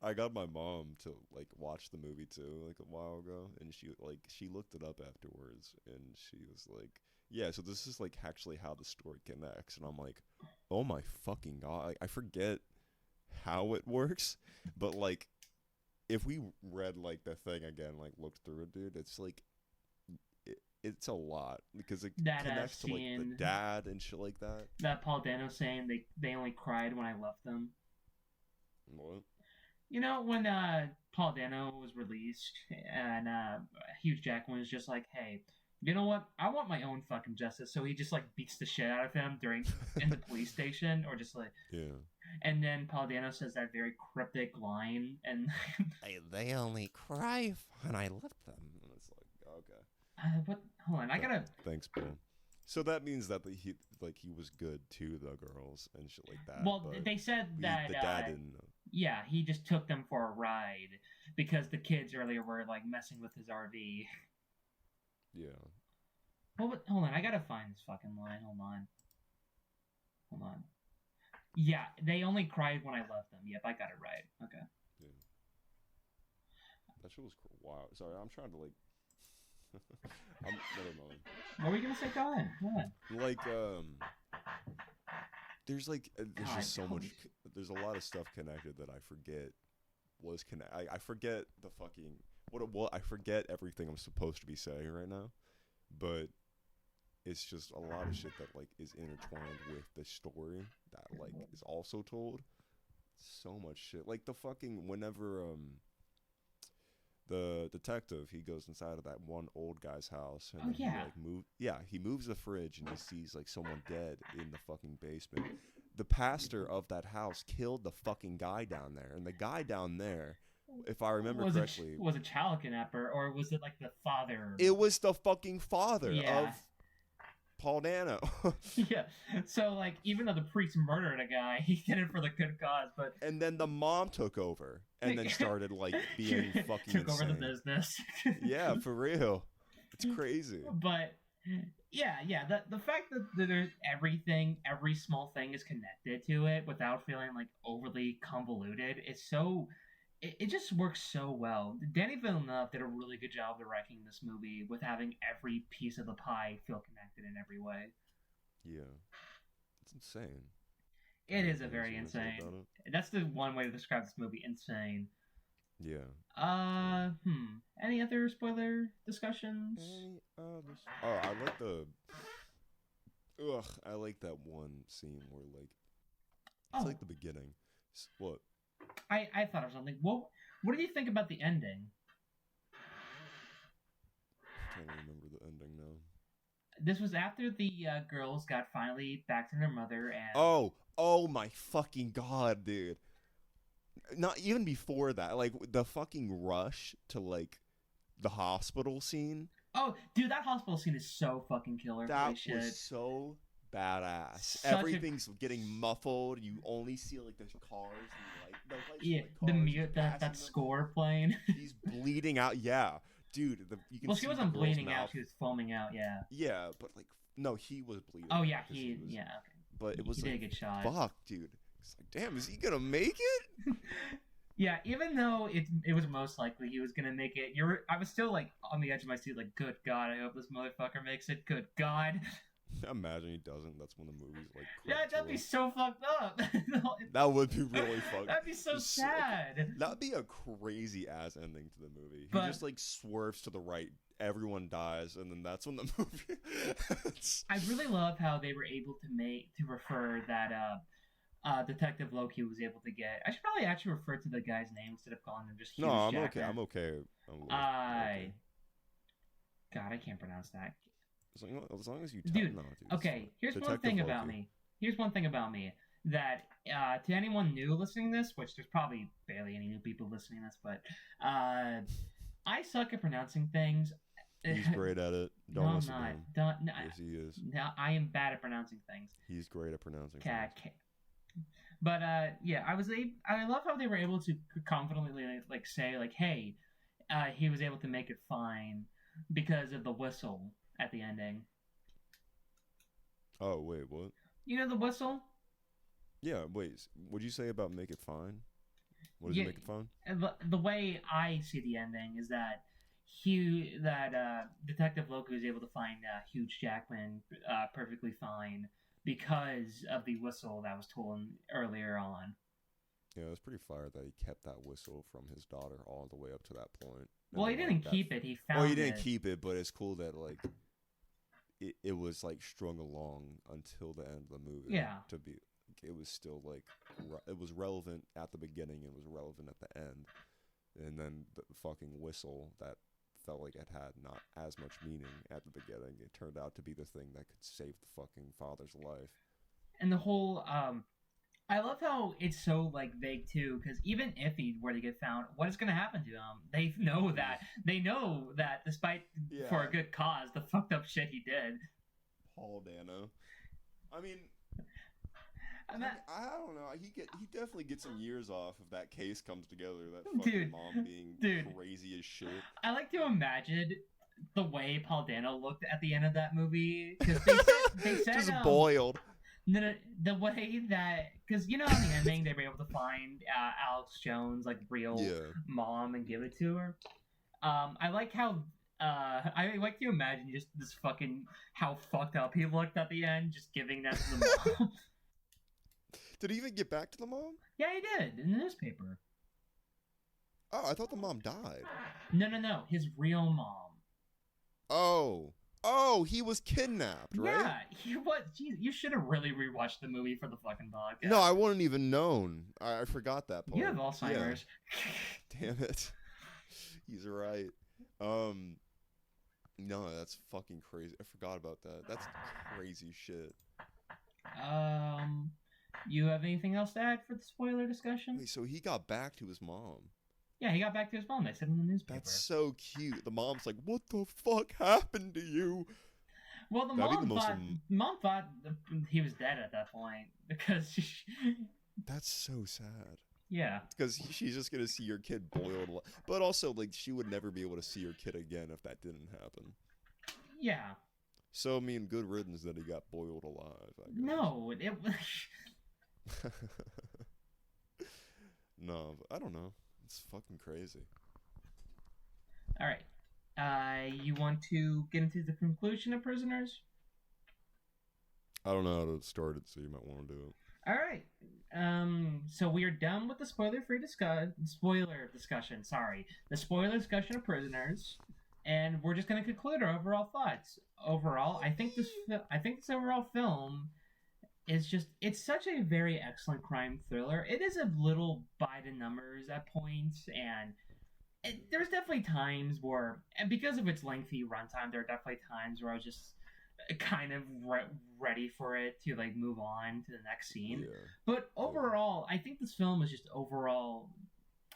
I got my mom to like watch the movie too like a while ago, and she looked it up afterwards, and she was like, yeah, so this is like actually how the story connects. And I'm like, oh my fucking god, like, I forget how it works, but like if we read like the thing again, like looked through it, dude, it's like it's a lot because it connects to like the dad and shit like that. That Paul Dano saying they only cried when I left them. What? You know, when Paul Dano was released and Hugh Jackman was just like, hey, you know what? I want my own fucking justice. So he just like beats the shit out of him in the police station, or just like, yeah. And then Paul Dano says that very cryptic line, and they only cry when I left them. And it's like, okay. What? Hold on, I gotta. Thanks, Bill. So that means that he was good to the girls and shit like that. Well, they said that the dad didn't know. Yeah, he just took them for a ride because the kids earlier were like messing with his RV. Yeah. Well, hold on, I gotta find this fucking line. Hold on. Yeah, they only cried when I left them. Yep, I got it right. Okay. Yeah. That shit was wow. Sorry, I'm trying to like. Never mind. What were you gonna say? Go ahead. Like there's just so much. There's a lot of stuff connected that I forget was connected. I forget the fucking what I forget everything I'm supposed to be saying right now, but it's just a lot of shit that like is intertwined with the story that like is also told. So much shit. Like the fucking whenever the detective, he goes inside of that one old guy's house and then he moves the fridge and he sees like someone dead in the fucking basement. The pastor of that house killed the fucking guy down there, and the guy down there, if I remember correctly, was a child kidnapper, or was it like the father? It was the fucking father of Paul Dano. Yeah. So like, even though the priest murdered a guy, he did it for the good cause. But and then the mom took over and then started like being fucking took insane. over the business. Yeah, for real. It's crazy. But yeah. The fact that there's every small thing is connected to it without feeling like overly convoluted is so. It just works so well. Danny Villeneuve did a really good job of directing this movie with having every piece of the pie feel connected in every way. Yeah. It's insane. It is a very insane. That's the one way to describe this movie, insane. Yeah. Any other spoiler discussions? I like that one scene where like it's like the beginning. What? I thought of something. What do you think about the ending? I can't remember the ending now. This was after the girls got finally back to their mother and... Oh my fucking god, dude. Not even before that. Like, the fucking rush to, like, the hospital scene. Oh, dude, that hospital scene is so fucking killer. That was so badass. Everything's getting muffled. You only see, like, there's cars and, like, that score playing. He's bleeding out. Yeah, dude. You can. Well, she wasn't bleeding out. She was foaming out. Yeah. Yeah, but like, no, he was bleeding. Oh yeah, Okay. But it was he did a good shot. Fuck, dude. It's like, damn, is he gonna make it? Yeah, even though it was most likely he was gonna make it, I was still like on the edge of my seat, like, good God, I hope this motherfucker makes it. Good God. Imagine he doesn't. That's when the movie's like. Yeah, that'd be so fucked up. That would be really fucked. That'd be so sad. That'd be a crazy ass ending to the movie. But, he just like swerves to the right, everyone dies, and then that's when the movie. I really love how they were able to refer that Detective Loki was able to get. I should probably actually refer to the guy's name instead of calling him just Hugh Jackman. I'm okay. God, I can't pronounce that. As long as you tell dude, okay, here's one thing about me. Here's one thing about me that to anyone new listening to this, which there's probably barely any new people listening to this, but I suck at pronouncing things. He's great at it. Don't listen to him. Yes, he is. No, I am bad at pronouncing things. He's great at pronouncing things. But yeah, I love how they were able to confidently like say like, hey, he was able to make it fine because of the whistle at the ending. Oh, wait, what? You know the whistle? Yeah, wait. What'd you say about make it fine? What does it make it fine? The way I see the ending is that Detective Loki was able to find Hugh Jackman perfectly fine because of the whistle that was told earlier on. Yeah, it was pretty fire that he kept that whistle from his daughter all the way up to that point. Well, he didn't keep it. He found it. Well, he didn't keep it, but it's cool that like it was like strung along until the end of the movie. Yeah. To be, it was still like it was relevant at the beginning. It was relevant at the end, and then the fucking whistle that felt like it had not as much meaning at the beginning. It turned out to be the thing that could save the fucking father's life. And the whole I love how it's so like vague too, because even if he were to get found, what is going to happen to him? They know that despite for a good cause, the fucked up shit he did. Paul Dano. I mean, I don't know. He definitely gets some years off if that case comes together. That fucking mom being crazy as shit. I like to imagine the way Paul Dano looked at the end of that movie, because they said just boiled. No, the way that, because you know, in the ending they were able to find Alex Jones' like real mom and give it to her. I like how I like to imagine just this fucking how fucked up he looked at the end, just giving that to the mom. Did he even get back to the mom? Yeah, he did in the newspaper. Oh, I thought the mom died. No. His real mom. Oh, he was kidnapped, right? Yeah, what? Jeez, you should have really rewatched the movie for the fucking podcast. No, I wouldn't even known. I forgot that part. You have Alzheimer's. Yeah. Damn it. He's right. No, that's fucking crazy. I forgot about that. That's crazy shit. You have anything else to add for the spoiler discussion? Wait, so he got back to his mom. Yeah, he got back to his mom. They said in the newspaper. That's so cute. The mom's like, "What the fuck happened to you?" Well, mom thought he was dead at that point because That's so sad. Yeah. Because she's just gonna see your kid boiled, but also like she would never be able to see your kid again if that didn't happen. Yeah. So I mean, good riddance that he got boiled alive. I guess. No, it was. No, I don't know. It's fucking crazy. All right. You want to get into the conclusion of Prisoners? I don't know how to start it, so you might want to do it. All right. So we are done with the spoiler discussion. Sorry, the spoiler discussion of Prisoners, and we're just going to conclude our overall thoughts. Overall, I think this overall film is it's such a very excellent crime thriller. It is a little by the numbers at points, and there's definitely times where, and because of its lengthy runtime, there are definitely times where I was just kind of ready for it to like move on to the next scene. Yeah. But overall, I think this film is just overall.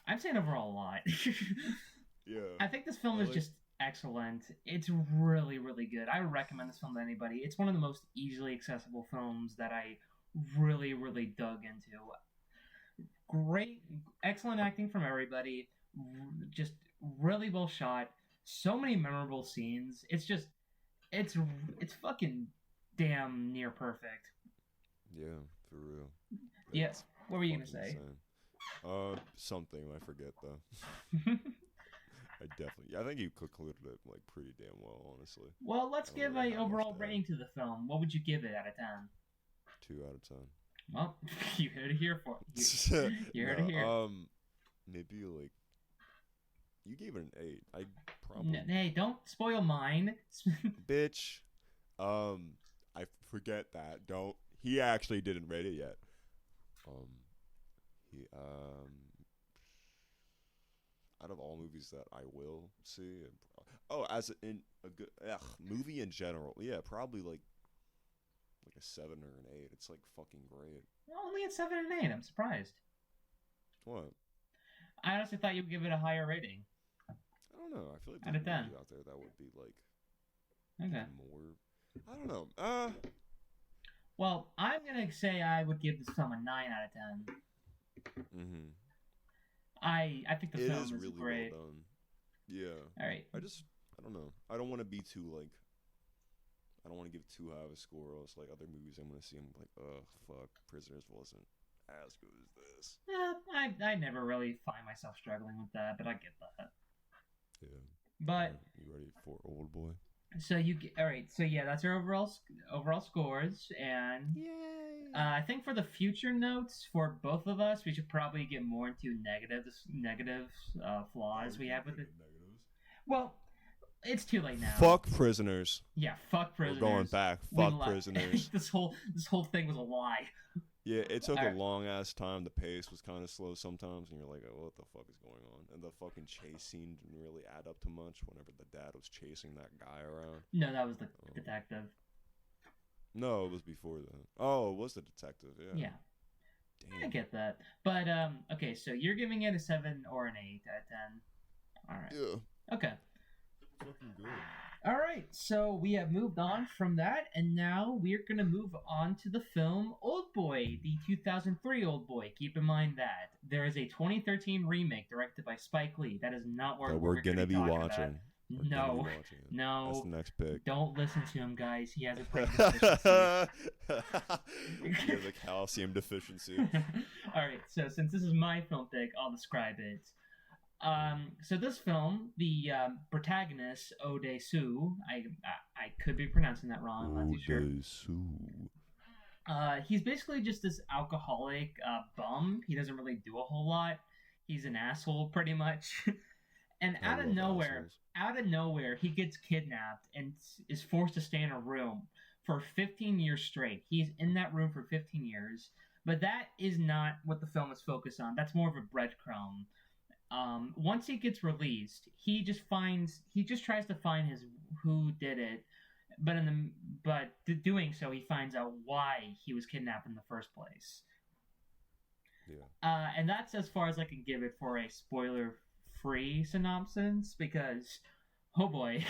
I'm saying overall a lot. Yeah. I think this film is just excellent. It's really, really good. I would recommend this film to anybody. It's one of the most easily accessible films that I really, really dug into. Great, excellent acting from everybody. Just really well shot. So many memorable scenes. It's fucking damn near perfect. Yeah, for real. Yes. Yeah. What were you gonna say? Something I forget though. I think you concluded it like pretty damn well, honestly. Well, let's give an overall rating to the film. What would you give it out of 10? 2 out of 10. Well, you heard it here for you heard it here. Maybe like you gave it an 8. I probably. Hey, don't spoil mine. Bitch. I forget that. Don't. He actually didn't rate it yet. Out of all movies that I will see, as in a good movie in general, yeah, probably like a 7 or an 8. It's like fucking great. Only at 7 and 8. I'm surprised. What? I honestly thought you would give it a higher rating. I don't know. I feel like there's movies out there that would be like more. I don't know. Well, I'm gonna say I would give this film a 9 out of 10. Mm-hmm. I think the film is really great. Well done. Yeah. All right. I don't know. I don't want to be too like. I don't want to give too high of a score, or else like other movies I'm gonna see, I'm like, ugh, fuck, Prisoners wasn't as good as this. I never really find myself struggling with that, but I get that. Yeah. But you ready for Oldboy? So all right. So yeah, that's our overall scores, and yay! I think for the future notes for both of us, we should probably get more into negative flaws we have with it. Negatives. Well, it's too late now. Fuck Prisoners. Yeah, fuck Prisoners. We're going back. Fuck Prisoners. This whole thing was a lie. Yeah, it took a long ass time. The pace was kind of slow sometimes, and you're like, oh, what the fuck is going on? And the fucking chase scene didn't really add up to much whenever the dad was chasing that guy around. No, that was the detective. No, it was before that. Oh, it was the detective, yeah. Yeah. Damn. I get that. But, okay, so you're giving it a 7 or an 8 out of 10. All right. Yeah. Okay. Fucking good. All right, so we have moved on from that, and now we're going to move on to the film Oldboy, the 2003 Oldboy. Keep in mind that there is a 2013 remake directed by Spike Lee. That is not what we're going to be watching. No. That's the next pick. Don't listen to him, guys. He has a brain deficiency. He has a calcium deficiency. All right, so since this is my film pick, I'll describe it. So this film, the protagonist, Odesu, I could be pronouncing that wrong, I'm not too sure. He's basically just this alcoholic bum. He doesn't really do a whole lot. he's an asshole pretty much. And I love assholes. out of nowhere, he gets kidnapped and is forced to stay in a room for 15 years straight. He's in that room for 15 years. But that is not what the film is focused on. That's more of a breadcrumb. Once he gets released, he just tries to find his who did it, but doing so, he finds out why he was kidnapped in the first place. Yeah. And that's as far as I can give it for a spoiler-free synopsis, because oh boy,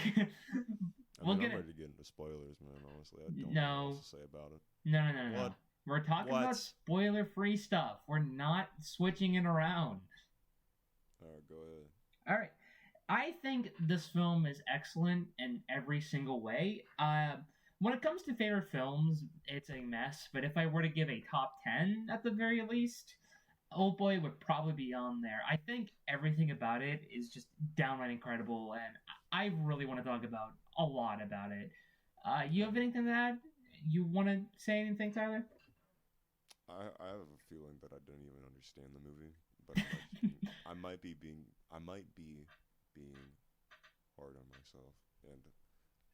I'm ready to get into spoilers, man. Honestly, I don't know what else to say about it. No. What? We're talking about spoiler-free stuff. We're not switching it around. All right, go ahead. All right. I think this film is excellent in every single way. When it comes to favorite films, it's a mess. But if I were to give a top 10 at the very least, Oldboy would probably be on there. I think everything about it is just downright incredible, and I really want to talk about a lot about it. You have anything to add? You want to say anything, Tyler? I have a feeling that I didn't even understand the movie, but I might be being hard on myself and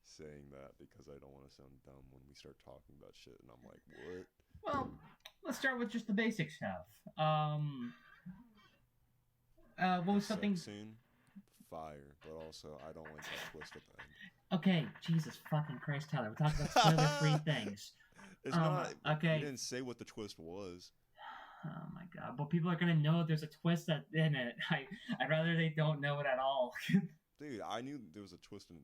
saying that because I don't want to sound dumb when we start talking about shit, and I'm like, what? Well, let's start with just the basic stuff. What was something? Sex scene, fire, but also I don't like that twist at the end. Okay, Jesus fucking Christ, Tyler. We're talking about spoiler-free things. It's not. Okay. You didn't say what the twist was. Oh my god! But people are gonna know there's a twist in it. I'd rather they don't know it at all. Dude, I knew there was a twist in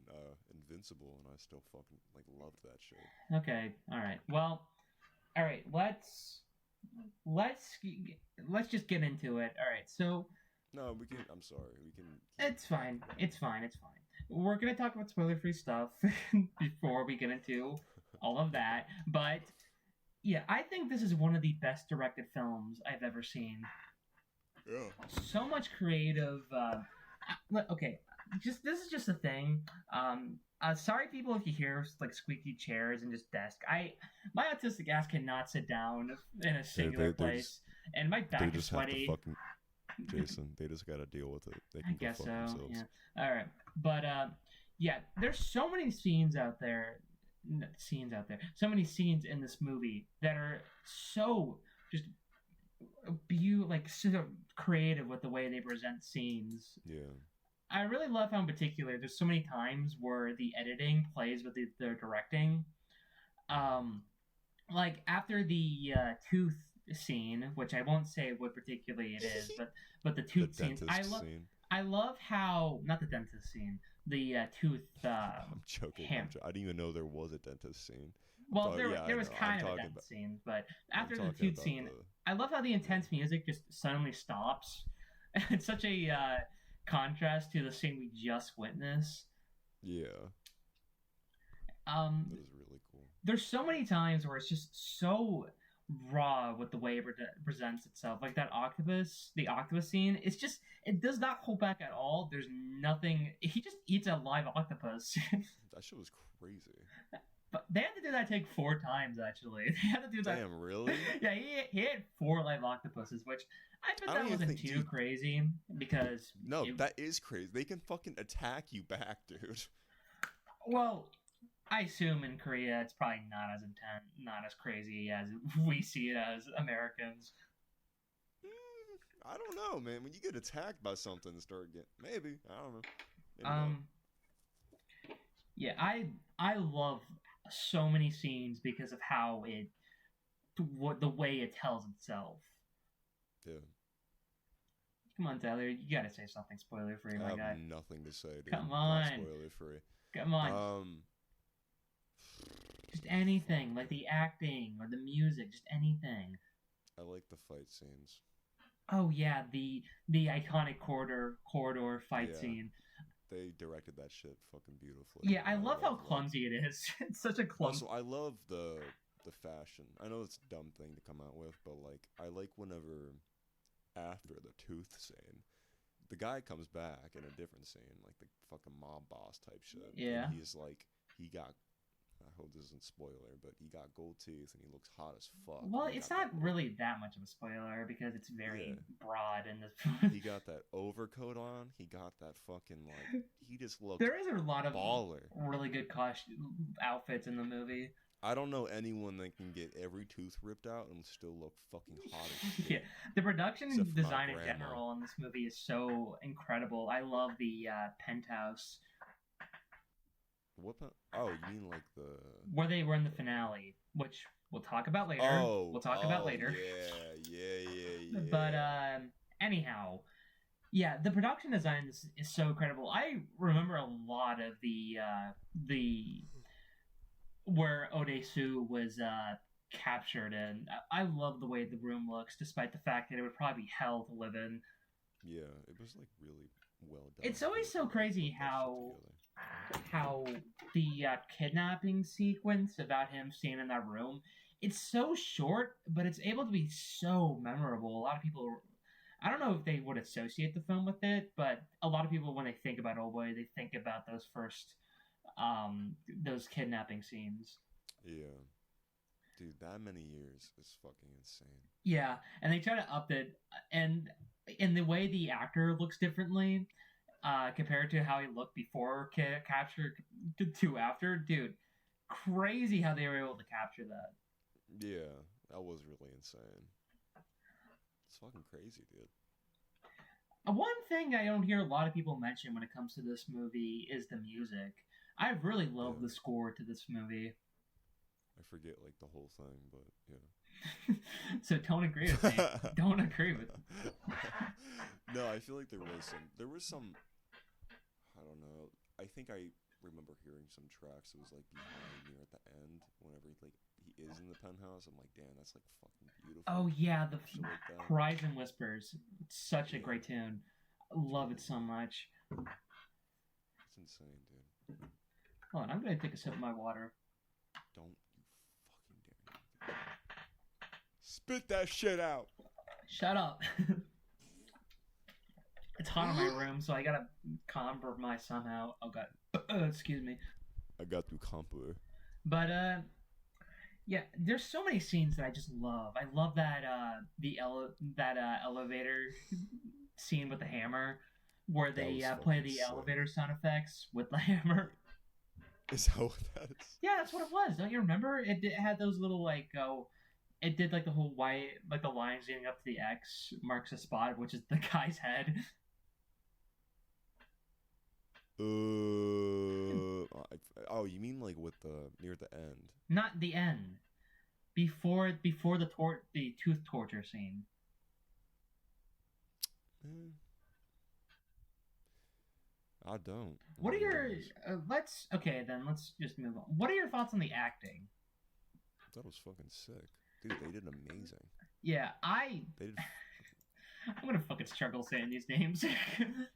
Invincible, and I still fucking loved that shit. Okay, all right. Well, all right. Let's just get into it. All right. So. No, we can. I'm sorry. We can. It's fine. It's fine. We're gonna talk about spoiler-free stuff before we get into all of that, but. Yeah, I think this is one of the best directed films I've ever seen. Yeah. So much creative. Okay, this is just a thing. Sorry, people, if you hear squeaky chairs and just desk. My autistic ass cannot sit down in a singular place, and my back is sweaty. Jason, they just gotta deal with it. They can I guess fuck so. themselves. Yeah. All right, but yeah, there's so many scenes out there. So many scenes in this movie that are so just so creative with the way they present scenes. Yeah. I really love how in particular there's so many times where the editing plays with the directing. Like after the tooth scene, which I won't say what particularly it is, but the tooth scene. I love how not the dentist scene. The tooth. I'm joking. I didn't even know there was a dentist scene. Well, there was kind of a dentist scene, but after the tooth scene, I love how the intense music just suddenly stops. It's such a contrast to the scene we just witnessed. Yeah. That is really cool. There's so many times where it's just so raw with the way it presents itself, like the octopus scene. It does not hold back at all. There's nothing. He just eats a live octopus. That shit was crazy. But they had to do that take 4 times actually. They had to do that. Damn, really? Yeah, he had 4 live octopuses, which I bet that wasn't too crazy because that is crazy. They can fucking attack you back, dude. Well, I assume in Korea it's probably not as crazy as we see it as Americans. I don't know, man. When you get attacked by something and start getting... Maybe. I don't know. Maybe not. Yeah, I love so many scenes because of how the way it tells itself. Yeah. Come on, Tyler. You gotta say something spoiler-free, my guy. I have nothing to say, dude. Come on. Not spoiler-free. Come on. Just anything, like the acting or the music, just anything. I like the fight scenes. Oh yeah, the iconic corridor fight scene. They directed that shit fucking beautifully. Yeah, I love how clumsy it is. It's such a clumsy. Also, I love the fashion. I know it's a dumb thing to come out with, but I like whenever after the tooth scene, the guy comes back in a different scene, like the fucking mob boss type shit. Yeah. And he's like, he got I hope this isn't spoiler, but he got gold teeth and he looks hot as fuck. Well, it's not really that much of a spoiler because it's very broad in this. He got that overcoat on. He got that fucking like. He just looked. There is a lot of baller. Really good outfits in the movie. I don't know anyone that can get every tooth ripped out and still look fucking hot as shit. Yeah, the production design in general in this movie is so incredible. I love the penthouse. What? Oh, you mean like the where they were in the finale, which we'll talk about later. We'll talk about later. Yeah. But anyhow, yeah, the production design is so incredible. I remember a lot of the where Odesu was captured, and I love the way the room looks, despite the fact that it would probably be hell to live in. Yeah, it was like really well done. It's always so crazy how the kidnapping sequence about him staying in that room, it's so short, but it's able to be so memorable. A lot of people, I don't know if they would associate the film with it, but a lot of people, when they think about Oldboy, they think about those first those kidnapping scenes. Yeah, dude, that many years is fucking insane. Yeah, and they try to up it, and in the way the actor looks differently compared to how he looked before capture to after. Dude, crazy how they were able to capture that. Yeah, that was really insane. It's fucking crazy, dude. One thing I don't hear a lot of people mention when it comes to this movie is the music. I really love the score to this movie. I forget like the whole thing, but yeah. So don't agree with me. Don't agree with me. No, I feel like there was some. I don't know. I think I remember hearing some tracks. It was like behind near at the end, whenever he is in the penthouse. I'm like, damn, that's like fucking beautiful. Oh yeah, the like Cries and Whispers. It's such a great tune. I love it so much. It's insane, dude. Hold on, I'm gonna take a sip of my water. Don't you fucking dare. Spit that shit out. Shut up. It's hot in my room, so I gotta compromise somehow. Oh god. Excuse me. I got to compromise. But yeah, there's so many scenes that I just love. I love that elevator scene with the hammer, where they play the elevator sound effects with the hammer. Is that what that is? Yeah, that's what it was. Don't you remember? It had those little it did like the whole white, like the lines leading up to the X marks a spot, which is the guy's head. Oh, you mean like with the near the end? Not the end. Before the tooth torture scene. I don't. What are your let's just move on. What are your thoughts on the acting? That was fucking sick, dude. They did amazing. Yeah, They did. I'm gonna fucking struggle saying these names.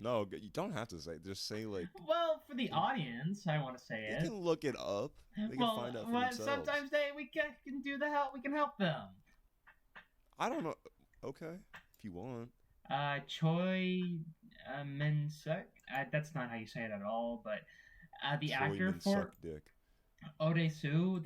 No, you don't have to say. Just say like. Well, for the audience, I want to say it. You can look it up. They can find out for themselves. Sometimes we can do the help. We can help them. I don't know. Okay, if you want. Choi Min-suk. That's not how you say it at all. But the actor for Odesu,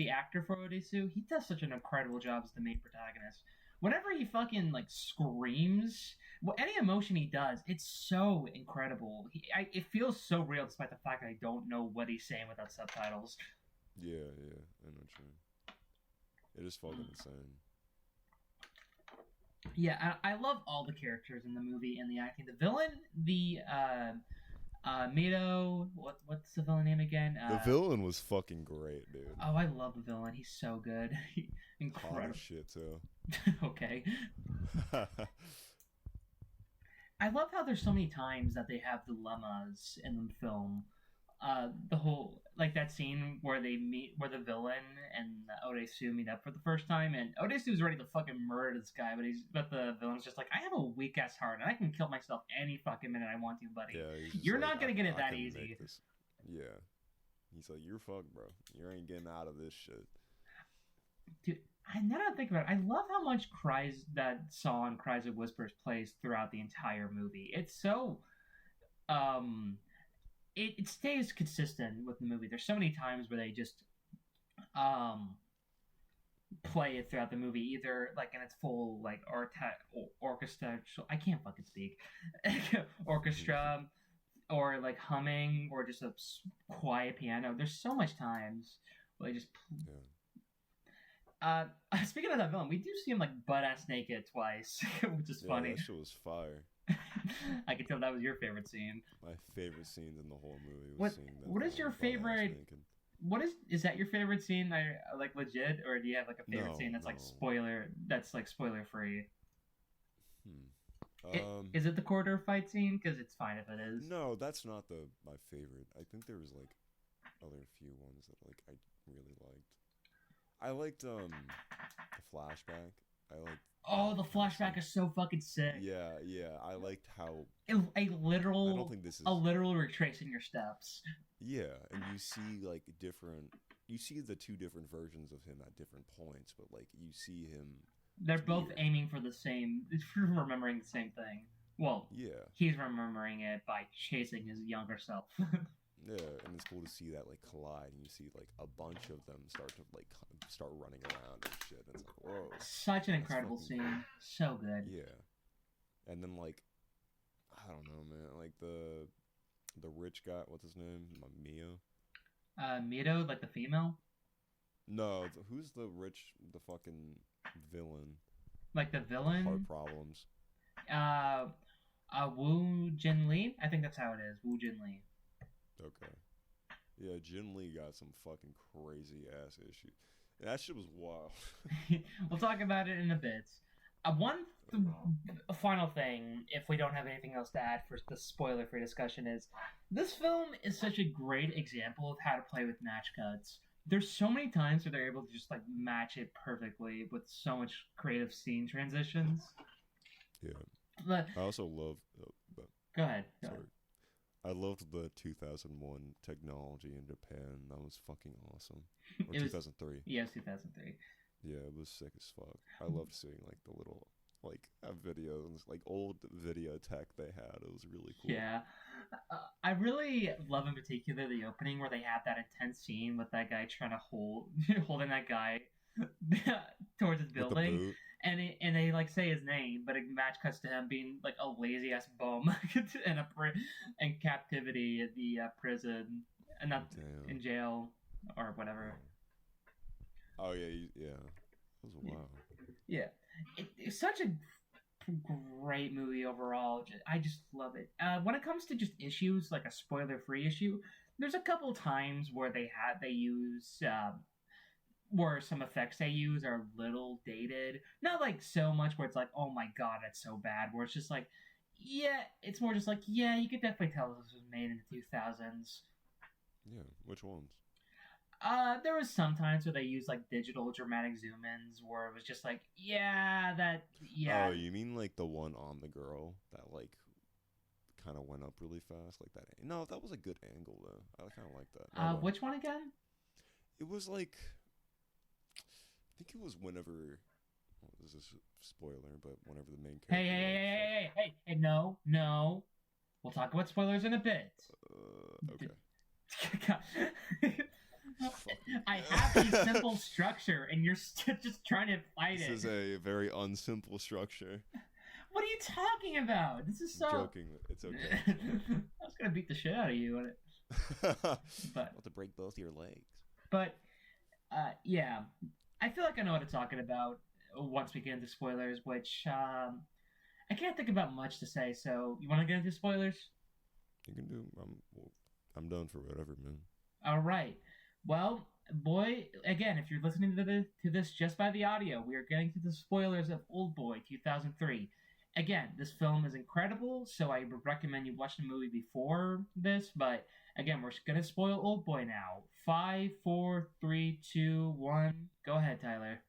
he does such an incredible job as the main protagonist. Whenever he fucking like screams, any emotion he does, it's so incredible. It feels so real, despite the fact that I don't know what he's saying without subtitles. Yeah, I know what you mean. It is fucking insane. Yeah, I love all the characters in the movie and the acting. The villain, Mito, what's the villain name again? The villain was fucking great, dude. Oh, I love the villain. He's so good. Incredible. Hot as shit too. Okay. I love how there's so many times that they have dilemmas in the film. The whole that scene where where the villain and Odesu meet up for the first time, and Odesu's ready to fucking murder this guy, but the villain's just like, I have a weak ass heart and I can kill myself any fucking minute I want to, buddy. Yeah, you're not gonna get it that easy. Yeah, he's like, you're fucked, bro. You ain't getting out of this shit. Dude, now that I think about it, I love how much that song Cries and Whispers plays throughout the entire movie. It's so it stays consistent with the movie. There's so many times where they just um play it throughout the movie, either like in its full like orchestra. I can't fucking speak. Orchestra, or like humming, or just a quiet piano. There's so much times where they just. Yeah. Speaking of that villain, we do see him like butt ass naked twice, which is funny. That shit was fire. I can tell that was your favorite scene. My favorite scenes in the whole movie was seeing that. What is your favorite? What is that your favorite scene? I like legit, or do you have like a favorite scene that's like spoiler? That's like spoiler free. Is it the corridor fight scene? Because it's fine if it is. No, that's not my favorite. I think there was like other few ones that like I really liked. I liked the flashback. The flashback is so fucking sick. Yeah. I liked how a literal. I don't think this is a literal retracing your steps. Yeah, and you see like different. You see the two different versions of him at different points, but like you see him. They're both aiming for the same, remembering the same thing. Well, yeah, he's remembering it by chasing his younger self. Yeah, and it's cool to see that like collide, and you see like a bunch of them start running around and shit. And it's like, whoa! Such an incredible scene, so good. Yeah, and then like, I don't know, man. Like the rich guy, what's his name? Mio. Mito, like the female. No, who's the fucking villain? Like the villain. Heart problems. Wu Jinli. I think that's how it is. Wu Jinli. Okay. Yeah, Jin Lee got some fucking crazy ass issues. That shit was wild. We'll talk about it in a bit. Final thing, if we don't have anything else to add for the spoiler-free discussion, is this film is such a great example of how to play with match cuts. There's so many times where they're able to just like match it perfectly with so much creative scene transitions. Yeah. But I also love. Go ahead. Sorry. I loved the 2001 technology in Japan. That was fucking awesome. Or 2003. Yeah, it was 2003. Yeah, it was sick as fuck. I loved seeing like the little videos, like old video tech they had. It was really cool. Yeah. I really love in particular the opening where they have that intense scene with that guy trying to holding that guy towards his building. And they like say his name, but it match cuts to him being like a lazy ass bum in captivity at the prison, and not in jail or whatever. Oh yeah. That was wild. Yeah, it's such a great movie overall. I just love it. When it comes to just issues, like a spoiler-free issue, there's a couple times where they use. Where some effects they use are a little dated. Not like so much where it's like, oh my god, that's so bad. Where it's just like, yeah, it's more just like, yeah, you could definitely tell this was made in the 2000s. Yeah, which ones? There was some times where they used like digital dramatic zoom-ins where it was just like, yeah. Oh, you mean like the one on the girl that like kind of went up really fast like that? No, that was a good angle though. I kind of like that. Which one again? It was like. I think it was whenever. Well, this is a spoiler, but whenever the main character. Hey! No. We'll talk about spoilers in a bit. Okay. I have a simple structure, and you're just trying to fight it. This is a very unsimple structure. What are you talking about? This is so. I'm joking. It's okay. I was gonna beat the shit out of you, but about to break both your legs. But, yeah. I feel like I know what I'm talking about once we get into spoilers, which I can't think about much to say. So, you want to get into spoilers? You can do. I'm done for whatever, man. All right. Well, boy, again, if you're listening to this just by the audio, we are getting to the spoilers of Oldboy 2003. Again, this film is incredible, so I would recommend you watch the movie before this. But again, we're gonna spoil Oldboy now. 5, 4, 3, 2, 1. Go ahead, Tyler.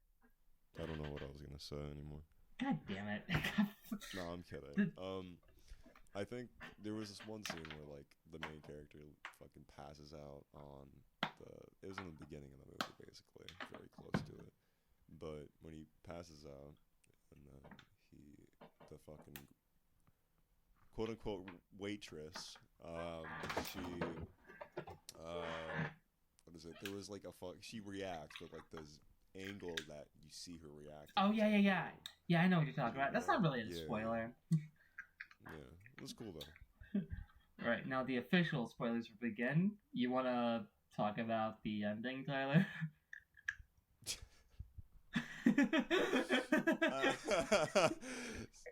I don't know what I was gonna say anymore. God damn it. No, I'm kidding. I think there was this one scene where like the main character fucking passes out on it was in the beginning of the movie, basically, very close to it. But when he passes out, and then the fucking quote unquote waitress, she what is it? There was like she reacts, but like this angle that you see her react. Oh yeah. I know what you're talking about. That's not really a spoiler. Yeah, it was cool though. All right, now the official spoilers begin. You want to talk about the ending, Tyler?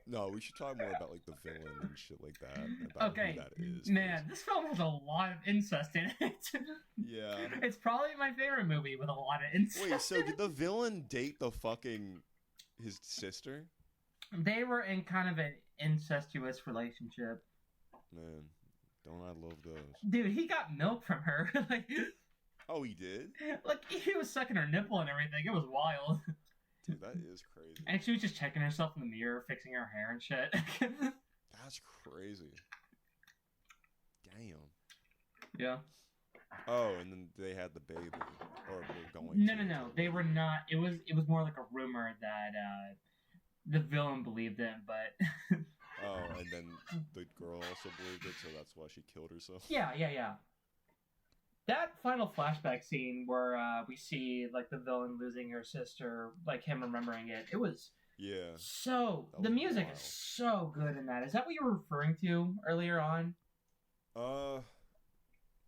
No, we should talk more about like the villain and shit like that. About who that is. Man, this film has a lot of incest in it. Yeah. It's probably my favorite movie with a lot of incest. Wait, so did the villain date his sister? They were in kind of an incestuous relationship. Man, don't I love those? Dude, he got milk from her. Like, oh, he did? Like, he was sucking her nipple and everything. It was wild. Dude, that is crazy. And she was just checking herself in the mirror, fixing her hair and shit. That's crazy. Damn. Yeah. Oh, and then they had the baby. Or were going No. They were not. It was more like a rumor that the villain believed in, but... Oh, and then the girl also believed it, so that's why she killed herself? Yeah. That final flashback scene where we see like the villain losing her sister, like him remembering it, it was the music is so good in that. Is that what you were referring to earlier on? What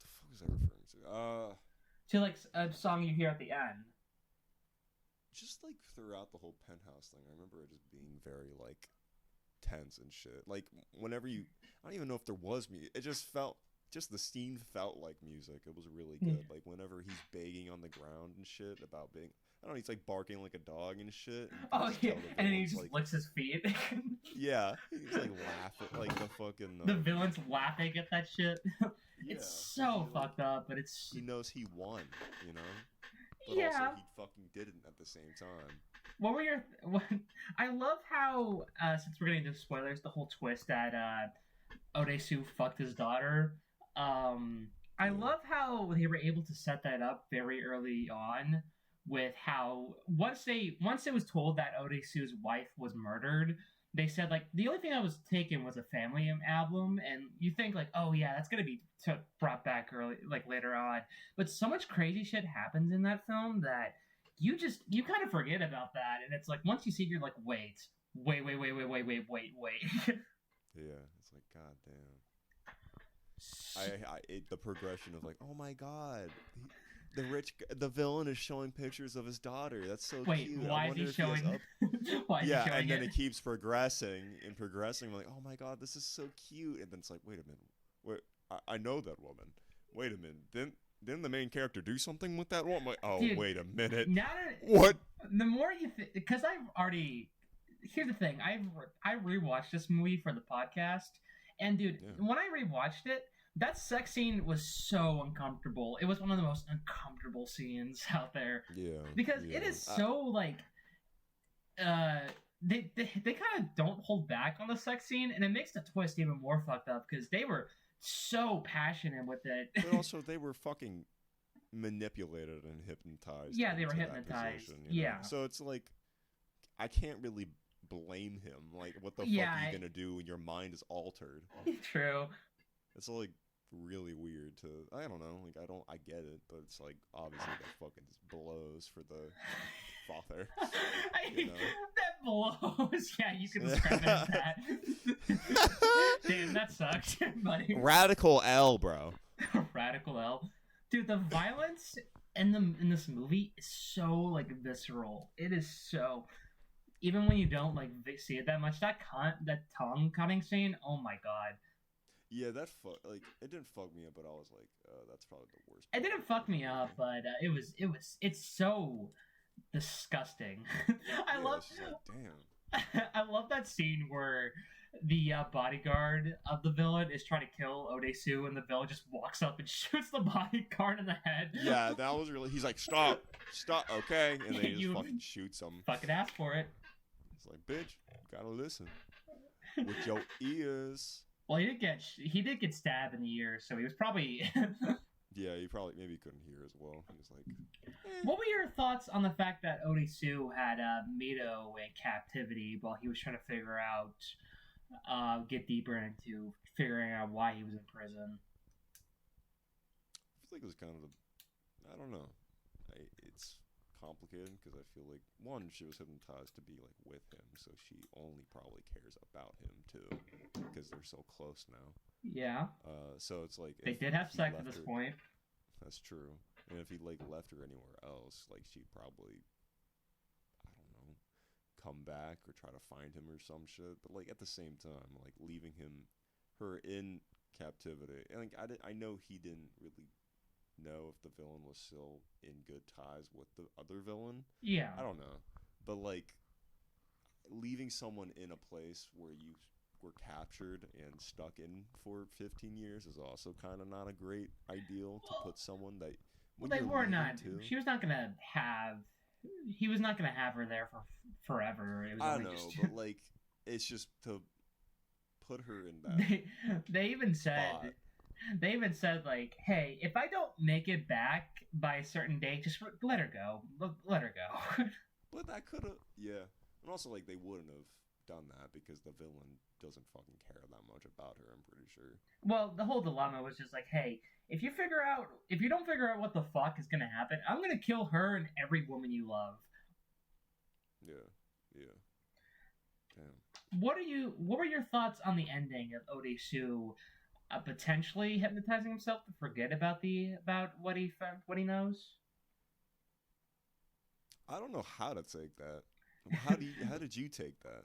the fuck was I referring to? To like a song you hear at the end. Just like throughout the whole penthouse thing, I remember it just being very like tense and shit. Like whenever I don't even know if there was music. It just felt. Just the scene felt like music. It was really good. Like whenever he's begging on the ground and shit about being, I don't know, he's like barking like a dog and shit. And and then he just licks his feet. Yeah, he's like laughing, like the fucking. The villain's laughing at that shit. Yeah, it's so fucked up, but it's. He knows he won, you know. But also he fucking didn't at the same time. What were your? I love how since we're getting into spoilers, the whole twist that Odesu fucked his daughter. I love how they were able to set that up very early on with how once it was told that Odesu's wife was murdered, they said like the only thing that was taken was a family album, and you think like, oh yeah, that's gonna be brought back early, like later on, but so much crazy shit happens in that film that you kind of forget about that, and it's like once you see it, you're like, wait. Yeah, it's like, god damn. The progression of like, oh my god, the villain is showing pictures of his daughter. That's so cute. Why is he showing? And then it keeps progressing. I'm like, oh my god, this is so cute. And then it's like, wait a minute, I know that woman. Wait a minute, didn't the main character do something with that woman? I'm like, oh, dude, wait a minute. What? The more you think, because I've already. Here's the thing. I rewatched this movie for the podcast, and dude, when I rewatched it, that sex scene was so uncomfortable. It was one of the most uncomfortable scenes out there. Yeah. Because it is so like, they kind of don't hold back on the sex scene, and it makes the twist even more fucked up because they were so passionate with it. But also, they were fucking manipulated and hypnotized. Yeah, they were hypnotized. Position, you know? So it's like, I can't really blame him. Like, what the fuck are you gonna do when your mind is altered? True. It's like really weird to. I don't know. Like, I get it, but it's like obviously that fucking just blows for the father. That blows. Yeah, you can describe it as that. Damn, that sucks, buddy. Radical L, bro. Radical L, dude. The violence in this movie is so like visceral. It is so. Even when you don't like see it that much, that tongue cutting scene. Oh my god. Yeah, it didn't fuck me up, but I was like, that's probably the worst. It didn't fuck me up, but it's so disgusting. I love that scene where the bodyguard of the villain is trying to kill Odesu, and the villain just walks up and shoots the bodyguard in the head. Yeah, that was really. He's like, stop, okay, and then he just fucking shoots him. Fucking ask for it. It's like, bitch, you gotta listen with your ears. Well, he did get stabbed in the ear, so he was probably. Yeah, he probably maybe couldn't hear as well. He was like. What were your thoughts on the fact that Odesu had Mito in captivity while he was trying to figure out, get deeper into figuring out why he was in prison? I feel like it was kind of I don't know. It's complicated because I feel like one, she was hypnotized to be like with him, so she only probably cares about him too, because they're so close now. Yeah. So it's like They did have sex at this point. That's true. And if he like left her anywhere else, like she'd probably, I don't know, come back or try to find him or some shit. But like at the same time, like leaving her in captivity. And like I know he didn't really know if the villain was still in good ties with the other villain. Yeah. I don't know. But like leaving someone in a place where you were captured and stuck in for 15 years is also kind of not a great ideal to put someone that they were not. She was not gonna have. He was not gonna have her there for forever. It was I know, but like it's just to put her in that. They even said. Spot. They even said, like, hey, if I don't make it back by a certain date, just let her go. Let her go. But that could have, yeah. And also, like, they wouldn't have done that because the villain doesn't fucking care that much about her, I'm pretty sure. Well, the whole dilemma was just like, hey, if you don't figure out what the fuck is gonna happen, I'm gonna kill her and every woman you love. Yeah. Damn. What were your thoughts on the ending of Odesu potentially hypnotizing himself to forget about what he knows? I don't know how to take that. How did you take that?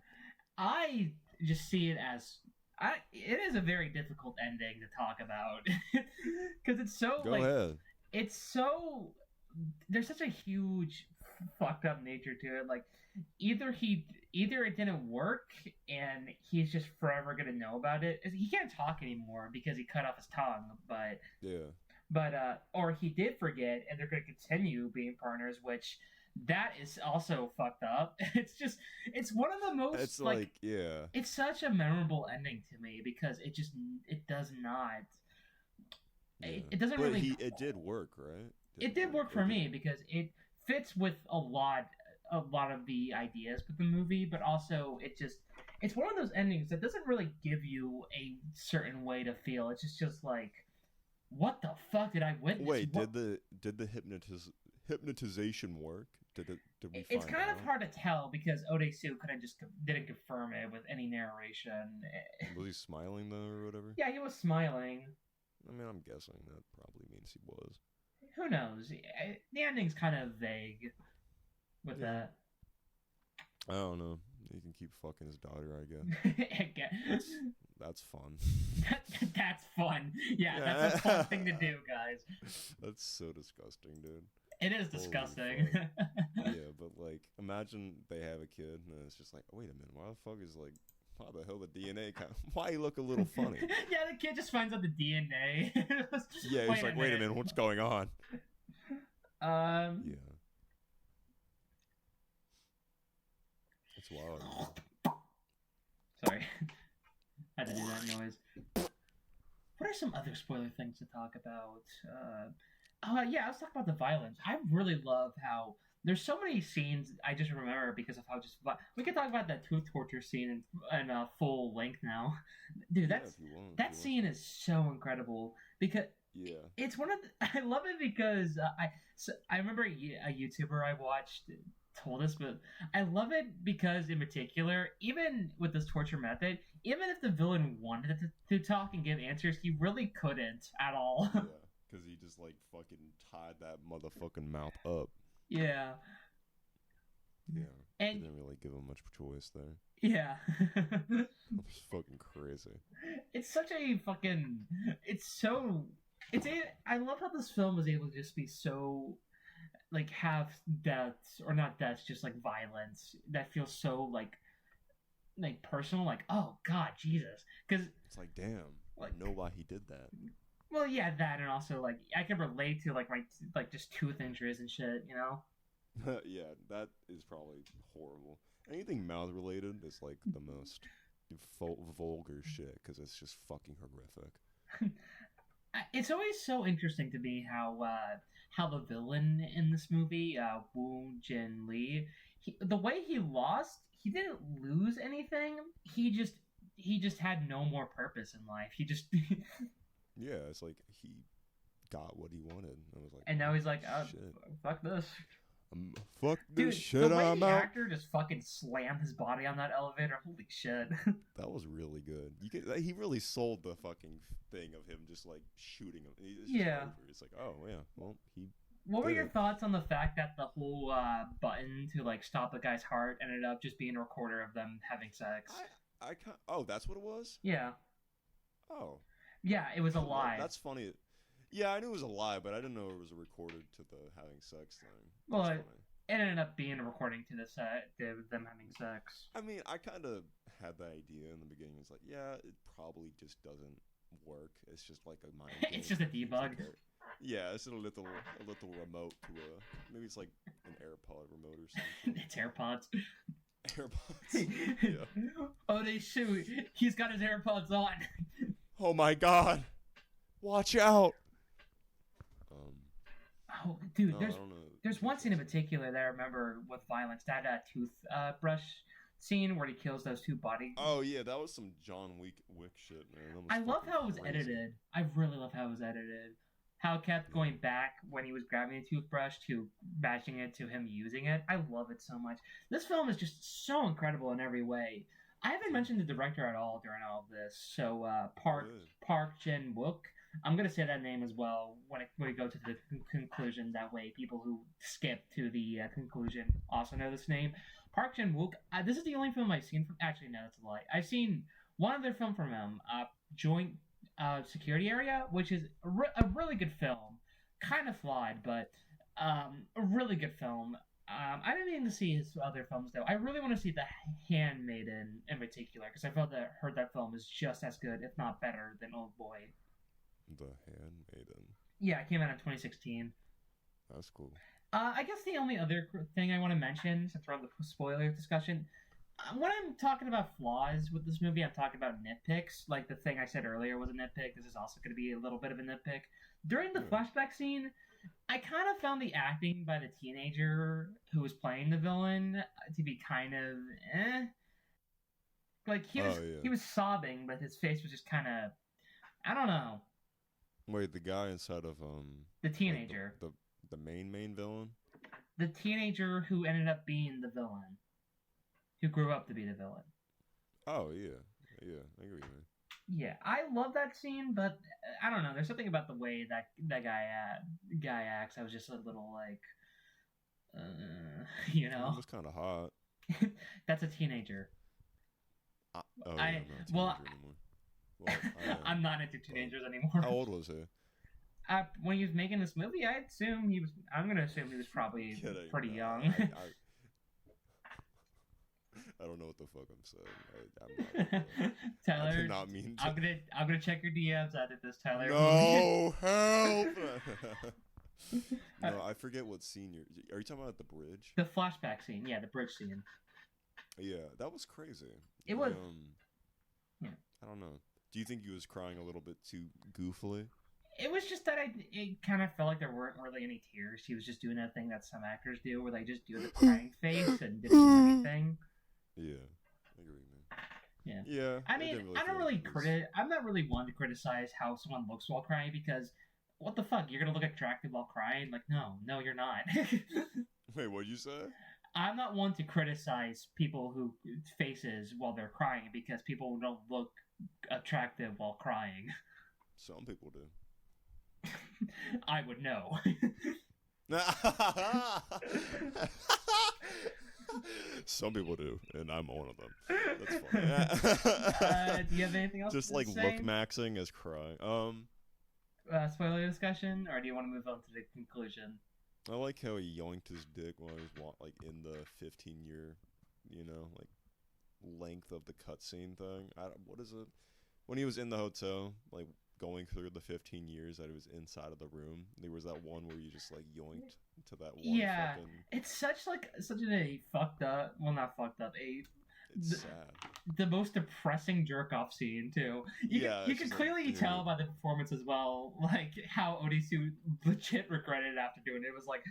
I just see it as it is a very difficult ending to talk about because it's so Go ahead. It's so there's such a huge fucked up nature to it. Like either it didn't work and he's just forever gonna know about it. He can't talk anymore because he cut off his tongue, but yeah. But or he did forget and they're gonna continue being partners, which that is also fucked up. It's one of the most it's like yeah. It's such a memorable ending to me because it does not it doesn't but really it did work, right? It did work for me because it fits with a lot of the ideas with the movie, but also it's one of those endings that doesn't really give you a certain way to feel. It's just like, what the fuck did I witness? Wait, did the hypnotization work? It's kind of hard to tell because Odesu didn't confirm it with any narration. Was he smiling though, or whatever? Yeah, he was smiling. I mean, I'm guessing that probably means he was. Who knows? The ending's kind of vague with that. I don't know. He can keep fucking his daughter, I guess. That's fun. That's fun. Yeah, that's a fun thing to do, guys. That's so disgusting, dude. It is disgusting. Yeah, but like, imagine they have a kid, and it's just like, wait a minute, why the fuck is like, why the hell the DNA why you look a little funny? Yeah, the kid just finds out the DNA. Yeah, he's like, wait a minute, what's going on? Yeah. It's wild. Sorry. I had to do that noise. What are some other spoiler things to talk about? Yeah, let's talk about the violence. I really love how there's so many scenes I just remember because of how we could talk about that tooth torture scene in full length now. Dude, that scene is so incredible because it's one of I love it because I remember a YouTuber I watched told us, but I love it because in particular, even with this torture method, even if the villain wanted to talk and give answers, he really couldn't at all. Yeah, because he just like fucking tied that motherfucking mouth up. Yeah. Yeah. And didn't really give him much choice there. Yeah. It's fucking crazy. It's such a fucking. I love how this film was able to just be so. Like, have deaths, or not deaths, just like violence that feels so like personal. Like, oh god, Jesus, because it's like, damn, I know why he did that. Well, yeah, that, and also like I can relate to like my just tooth injuries and shit, you know. Yeah, that is probably horrible. Anything mouth related is like the most vulgar shit because it's just fucking horrific. It's always so interesting to me how the villain in this movie, Woo Jin Lee, the way he lost, he didn't lose anything. He just had no more purpose in life. He just yeah, it's like he got what he wanted. I was like, and now he's like, shit. Fuck this. Fuck Dude, this shit, the way I'm the out. actor just fucking slammed his body on that elevator, holy shit. That was really good. He really sold the fucking thing of him just like shooting him. It's just Yeah. over. It's like, oh yeah, well he. What were did your it. thoughts on the fact that the whole button to like stop a guy's heart ended up just being a recorder of them having sex? I can't. Oh, that's what it was. Yeah. Oh. Yeah, it was a Well, lie. that's funny. Yeah, I knew it was a lie, but I didn't know it was recorded to the having sex thing. Well, That's it funny. ended up being a recording to the set of them having sex. I mean, I kind of had that idea in the beginning. It's like, yeah, it probably just doesn't work. It's just like a mind game. It's just a debug. Yeah, it's a little remote to maybe it's like an AirPod remote or something. It's AirPods. AirPods. Yeah. Oh, they shoot. He's got his AirPods on. Oh my God! Watch out! Oh, dude, No, I don't know. there's one scene in particular that I remember with violence. That toothbrush scene where he kills those two bodies. Oh yeah, that was some John Wick shit, man. That was I love fucking how it was crazy. edited. I really love how it was edited. How it kept going back when he was grabbing a toothbrush to matching it to him using it. I love it so much. This film is just so incredible in every way. I haven't mentioned the director at all during all of this. So Park Chan-wook. I'm gonna say that name as well when we go to the conclusion. That way, people who skip to the conclusion also know this name. Park Chan-wook. This is the only film I've seen from. Actually, no, that's a lie. I've seen one other film from him. Joint Security Area, which is a really good film. Kind of flawed, but a really good film. I didn't even see his other films though. I really want to see The Handmaiden in particular because I heard that film is just as good, if not better, than Oldboy. The Handmaiden. Yeah, it came out in 2016. That's cool. I guess the only other thing I want to mention, since we're on the spoiler discussion, when I'm talking about flaws with this movie, I'm talking about nitpicks. Like the thing I said earlier was a nitpick. This is also going to be a little bit of a nitpick. During the flashback scene, I kind of found the acting by the teenager who was playing the villain to be kind of Like he was sobbing, but his face was just kind of, I don't know. Wait, the guy inside of the teenager, like the main villain, the teenager who ended up being the villain, who grew up to be the villain. Oh yeah, I agree, man. Yeah, I love that scene, but I don't know. There's something about the way that guy acts. I was just a little like, you know. It was kind of hot. That's a teenager. I'm not a teenager anymore. Well, I'm not into teenagers anymore. How old was he? When he was making this movie, I'm gonna assume he was probably pretty young. I don't know what the fuck I'm saying. I'm not, Tyler, I did not mean to. I'm gonna check your DMs after this, Tyler. No, help! No, I forget what scene are you talking about? The bridge? The flashback scene, yeah, the bridge scene. Yeah, that was crazy. It was. Yeah. I don't know. Do you think he was crying a little bit too goofily? It was just that it kind of felt like there weren't really any tears. He was just doing that thing that some actors do, where they just do the crying face and didn't do anything. Yeah, I agree, man. Yeah. Yeah. I mean, I'm not really one to criticize how someone looks while crying because, what the fuck? You're gonna look attractive while crying? Like, no, you're not. Wait, what'd you say? I'm not one to criticize people who faces while they're crying because people don't look attractive while crying. Some people do. I would know. Some people do, and I'm one of them. That's funny. Do you have anything else? Just to like say? look maxing as crying. Spoiler discussion, or do you want to move on to the conclusion? I like how he yoinked his dick while he was like in the 15-year, like length of the cutscene thing. What is it? When he was in the hotel, like going through the 15 years that he was inside of the room, there was that one where you just like yoinked to that one. Yeah, it's such a fucked up. Well, not fucked up. It's sad. The most depressing jerk off scene too. You can clearly tell by the performance as well, like how Odisu legit regretted it after doing it. It was like,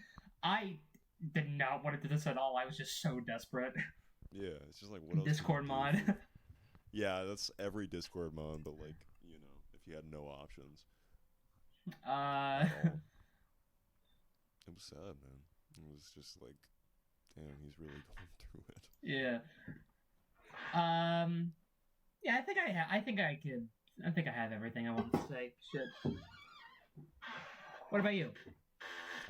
I did not want to do this at all. I was just so desperate. Yeah, it's just like what else Discord mod. Yeah, that's every Discord mod, but like if you had no options. Uh, at all. It was sad, man. It was just like, damn, he's really going through it. yeah. Yeah, I think I think I could. I think I have everything I wanted to say. Shit. What about you?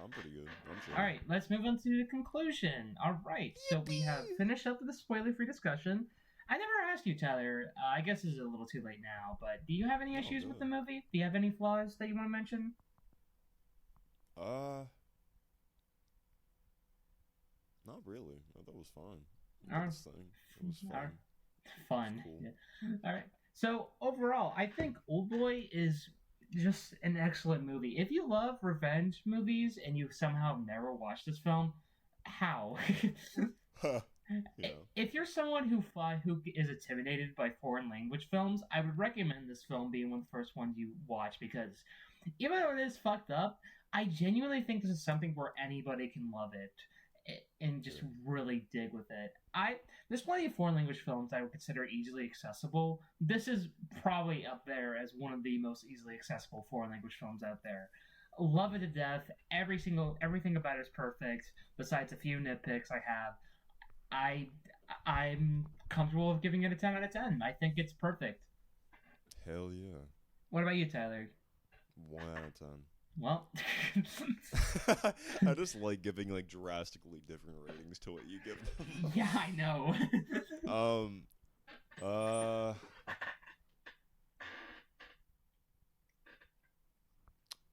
I'm pretty good. I'm sure. All right, let's move on to the conclusion. All right, so we have finished up with the spoiler-free discussion. I never asked you, Tyler. I guess it's a little too late now, but do you have any issues with the movie? Do you have any flaws that you want to mention? Not really. I thought it was fine. All right. It was fun. Fun. Cool. Yeah. All right. So overall, I think Oldboy is just an excellent movie. If you love revenge movies and you somehow never watched this film, how? Yeah. If you're someone who is intimidated by foreign language films, I would recommend this film being one of the first ones you watch because even though it is fucked up, I genuinely think this is something where anybody can love it and just really dig with it. There's plenty of foreign language films I would consider easily accessible. This is probably up there as one of the most easily accessible foreign language films out there. Love it to death. Everything about it is perfect. Besides a few nitpicks I have, I'm comfortable with giving it a 10 out of 10. I think it's perfect. Hell yeah. What about you, Tyler? 1 out of 10. Well, I just like giving like drastically different ratings to what you give them. Yeah, I know.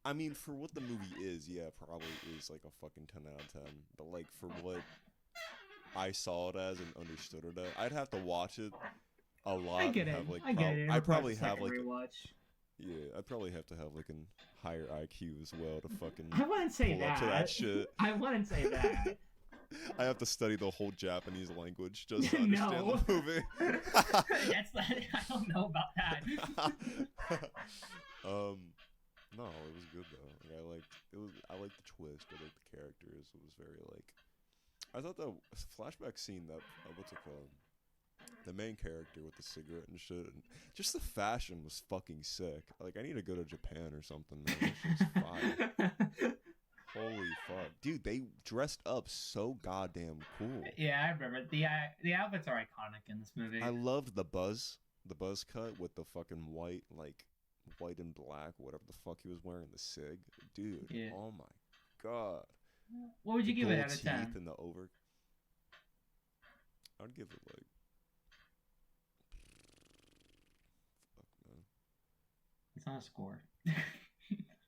I mean, for what the movie is, yeah, probably is like a fucking 10 out of 10. But like for what I saw it as and understood it as, I'd have to watch it a lot. I get it. Have, like, I get it. I'd probably have like rewatch. Yeah, I'd probably have to have like a higher IQ as well to fucking I wouldn't say pull up to that shit. I wouldn't say that. I have to study the whole Japanese language just to understand the movie. I don't know about that. No, it was good though. Like, I liked the twist. I liked the characters. It was very like. I thought the flashback scene that what's it called? The main character with the cigarette and shit, and just the fashion was fucking sick. Like, I need to go to Japan or something, man. That shit's fire. Holy fuck, dude! They dressed up so goddamn cool. Yeah, I remember the outfits are iconic in this movie. I loved the buzz cut with the fucking white and black, whatever the fuck he was wearing, the cig, dude. Yeah. Oh my god. What would you give it out of 10? Teeth and the over. I'd give it like. Fuck, man. It's not a score.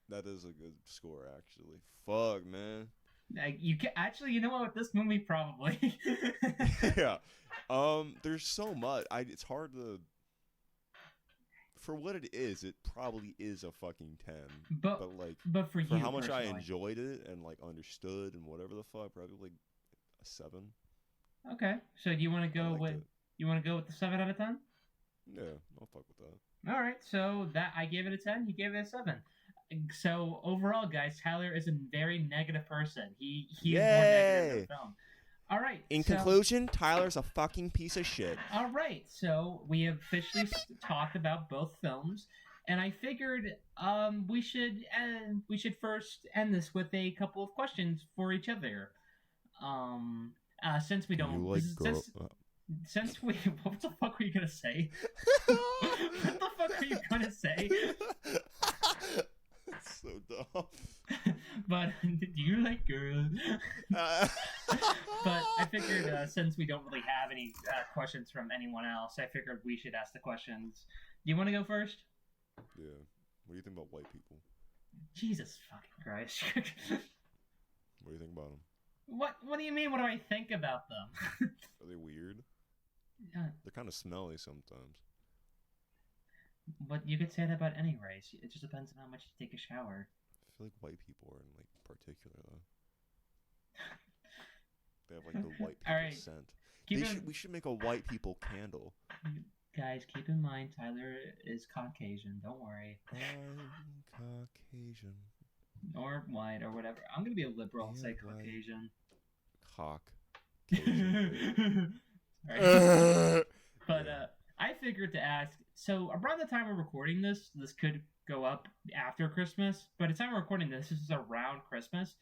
That is a good score, actually. Fuck, man. You can actually, you know what? With this movie, probably. Yeah. There's so much. It's hard to. For what it probably is a fucking 10. But for you, for how much personally. I enjoyed it and like understood and whatever the fuck, probably like a 7. Okay, so do you want to go with the 7 out of 10? Yeah, I'll fuck with that. All right, so that I gave it a 10. He gave it a 7. So overall, guys, Tyler is a very negative person. He is more negative in the film. All right. In conclusion, Tyler's a fucking piece of shit. All right. So we have officially talked about both films, and I figured we should first end this with a couple of questions for each other. Since we don't, since we, what the fuck were you gonna say? What the fuck are you gonna say? That's so dumb. But do you like girls? But I figured since we don't really have any questions from anyone else, I figured we should ask the questions. Do you want to go first? Yeah. What do you think about white people? Jesus fucking Christ. What do you think about them? What do you mean? What do I think about them? Are they weird? They're kind of smelly sometimes. But you could say that about any race. It just depends on how much you take a shower. I feel like white people are in like particular though. They have like the white people scent. We should make a white people candle. Guys, keep in mind Tyler is Caucasian. Don't worry. I'm Caucasian. Or white or whatever. I'm gonna be a liberal and say Caucasian. Caucasian. Right. But I figured to ask. So around the time we're recording this, this could go up after Christmas. But at the time we're recording this is around Christmas.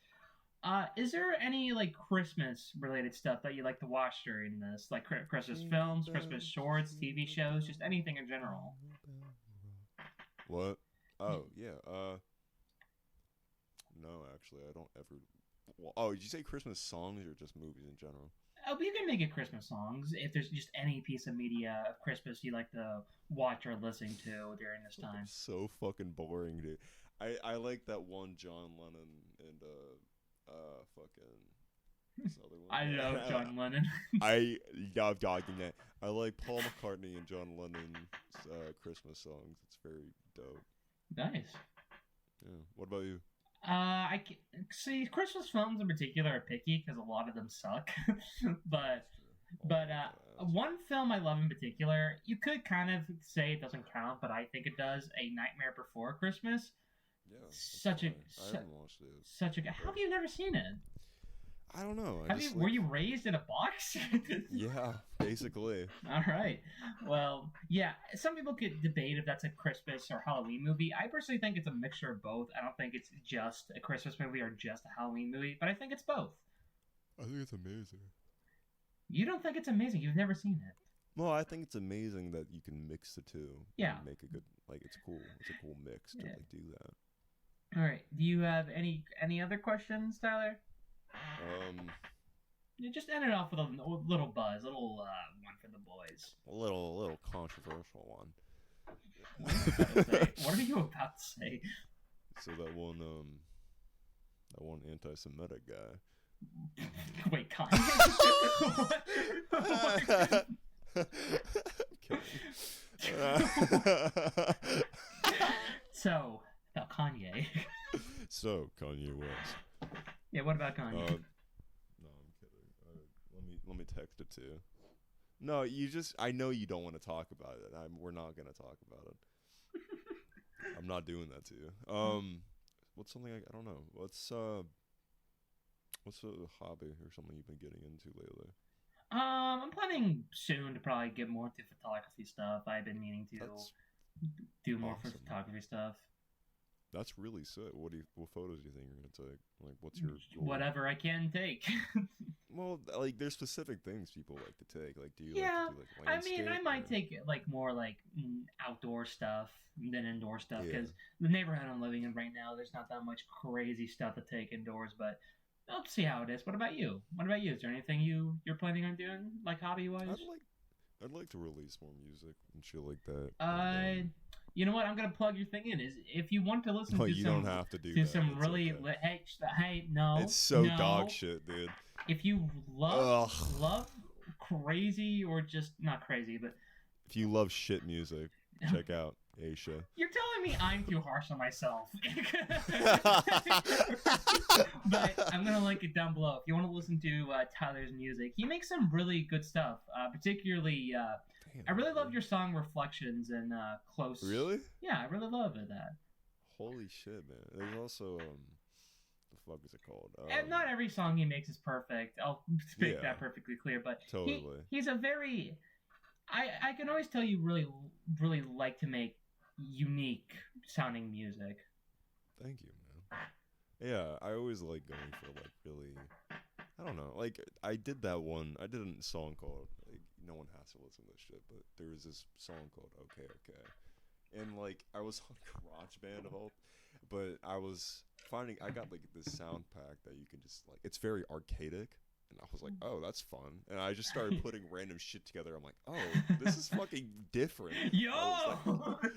Is there any like Christmas related stuff that you like to watch during this, like Christmas films, Christmas shorts, TV shows, just anything in general? What? Oh yeah. No, actually, I don't ever. Well, oh, did you say Christmas songs or just movies in general? Oh, but you can make it Christmas songs if there's just any piece of media of Christmas you like to watch or listen to during this time. So fucking boring, dude. I like that one John Lennon and fucking this other one. I love John Lennon. I love dogging that. I like Paul McCartney and John Lennon's Christmas songs. It's very dope. Nice. Yeah. What about you? See Christmas films in particular are picky because a lot of them suck. but one film I love in particular, you could kind of say it doesn't count, but I think it does. A Nightmare Before Christmas. Yeah. I haven't watched it. Such a. How have you never seen it? I don't know. Were you raised in a box? Yeah, basically. All right. Well, yeah. Some people could debate if that's a Christmas or Halloween movie. I personally think it's a mixture of both. I don't think it's just a Christmas movie or just a Halloween movie, but I think it's both. I think it's amazing. You don't think it's amazing? You've never seen it. Well, I think it's amazing that you can mix the two. Yeah. And make a good, like, it's cool. It's a cool mix to like do that. All right. Do you have any other questions, Tyler? You just end it off with a little buzz, a little one for the boys. A little controversial one. What are you about to say? So that one anti-Semitic guy. Wait, Kanye? So about Kanye. So Kanye West. Yeah, what about Kanye? No, I'm kidding. Let me text it to you. No, I know you don't want to talk about it. We're not gonna talk about it. I'm not doing that to you. What's something I don't know. What's a hobby or something you've been getting into lately? I'm planning soon to probably get more into photography stuff. I've been meaning to do more for photography stuff. That's really sick. What photos do you think you're gonna take? Like, what's your goal? Whatever I can take. Well, like, there's specific things people like to take. Like, do you like to do like landscape? I mean, I might take like more like outdoor stuff than indoor stuff because the neighborhood I'm living in right now, there's not that much crazy stuff to take indoors. But I'll see how it is. What about you? Is there anything you're planning on doing, like hobby wise? I'd like to release more music and shit like that. You know what? I'm gonna plug your thing in. Is if you want to listen to you some, don't have to do that. Some really okay. hey no. It's so dog shit, dude. If you love crazy or just not crazy, but if you love shit music, check out Aisha. You're telling me I'm too harsh on myself. But I'm gonna link it down below if you want to listen to Tyler's music. He makes some really good stuff. Particularly, I really love your song "Reflections" and "Close." Really? Yeah, I really love that. Holy shit, man! There's also the fuck is it called? And not every song he makes is perfect. I'll make that perfectly clear. But totally, he's a very. I can always tell you really like to make unique sounding music. Thank you, man. Yeah, I always like going for like really, I don't know, like I did a song called like no one has to listen to this shit, but there was this song called Okay, and like I was on GarageBand of all, but I got like this sound pack that you can just like, it's very archaic. And I was like, oh, that's fun. And I just started putting random shit together. I'm like, oh, this is fucking different. Yo!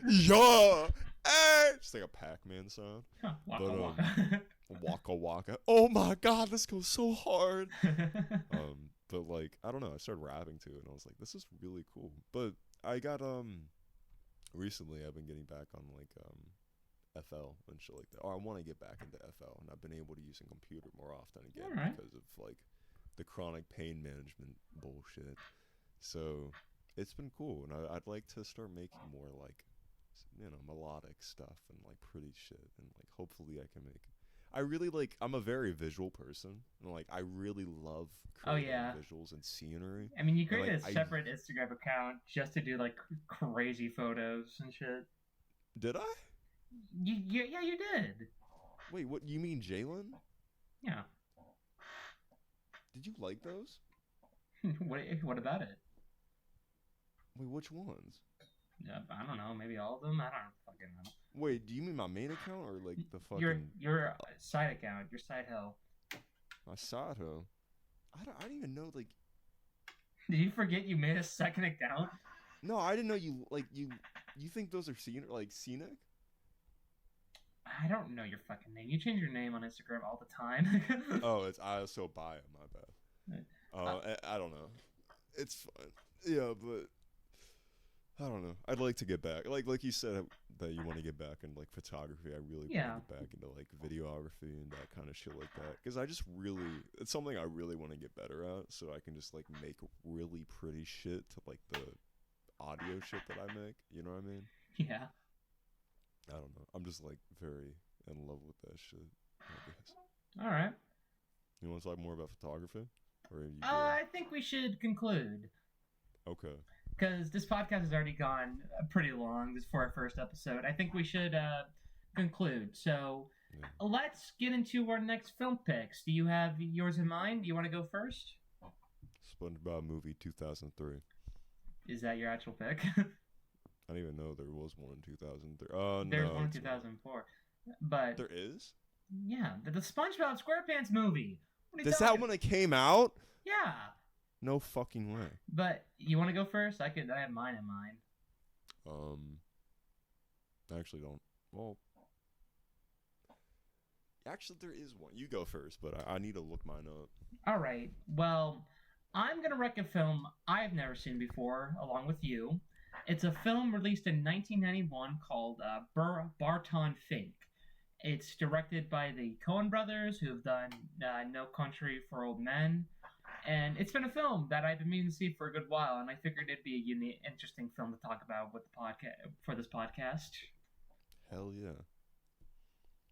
Yo! Hey! Just like a Pac-Man sound. Waka waka. Waka waka. Oh my god, this goes so hard. But like, I don't know. I started rapping to it. And I was like, this is really cool. But I got, recently I've been getting back on like, FL and shit like that. Oh, I want to get back into FL. And I've been able to use a computer more often again because of like, the chronic pain management bullshit. So it's been cool, and I'd like to start making more like, melodic stuff and like pretty shit, and like hopefully I can make. I really like. I'm a very visual person, and like I really love creating visuals and scenery. I mean, you created a separate Instagram account just to do like crazy photos and shit. Did I? Yeah, you did. Wait, what? You mean Jalen? Yeah. Did you like those? What about it? Wait, which ones? I don't know. Maybe all of them. I don't fucking know. Wait, do you mean my main account or like the fucking your side account, your side hoe? My side hoe. I didn't even know like. Did you forget you made a second account? No, I didn't know you think those are scenic? I don't know your fucking name. You change your name on Instagram all the time. Oh, it's I also buy it. My bad. I don't know. It's fine. Yeah, but I don't know. I'd like to get back. Like you said that you want to get back in like photography. I really want to get back into like videography and that kind of shit like that. Because it's something I really want to get better at. So I can just like make really pretty shit to like the audio shit that I make. You know what I mean? Yeah. I don't know. I'm just like very in love with that shit, I guess. All right. You want to talk more about photography? Or you I think we should conclude. Okay. Because this podcast has already gone pretty long. This is for our first episode. I think we should conclude. So let's get into our next film picks. Do you have yours in mind? Do you want to go first? SpongeBob movie 2003. Is that your actual pick? I didn't even know there was one in 2003. There's one in 2004. But there is? Yeah, the SpongeBob SquarePants movie. Is that when it came out? Yeah. No fucking way. But you want to go first? I have mine in mind. I actually don't. Well, actually there is one. You go first, but I need to look mine up. All right. Well, I'm gonna rec a film I've never seen before, along with you. It's a film released in 1991 called Barton Fink. It's directed by the Coen brothers, who have done No Country for Old Men. And it's been a film that I've been meaning to see for a good while, and I figured it'd be a unique, interesting film to talk about with the for this podcast. Hell yeah.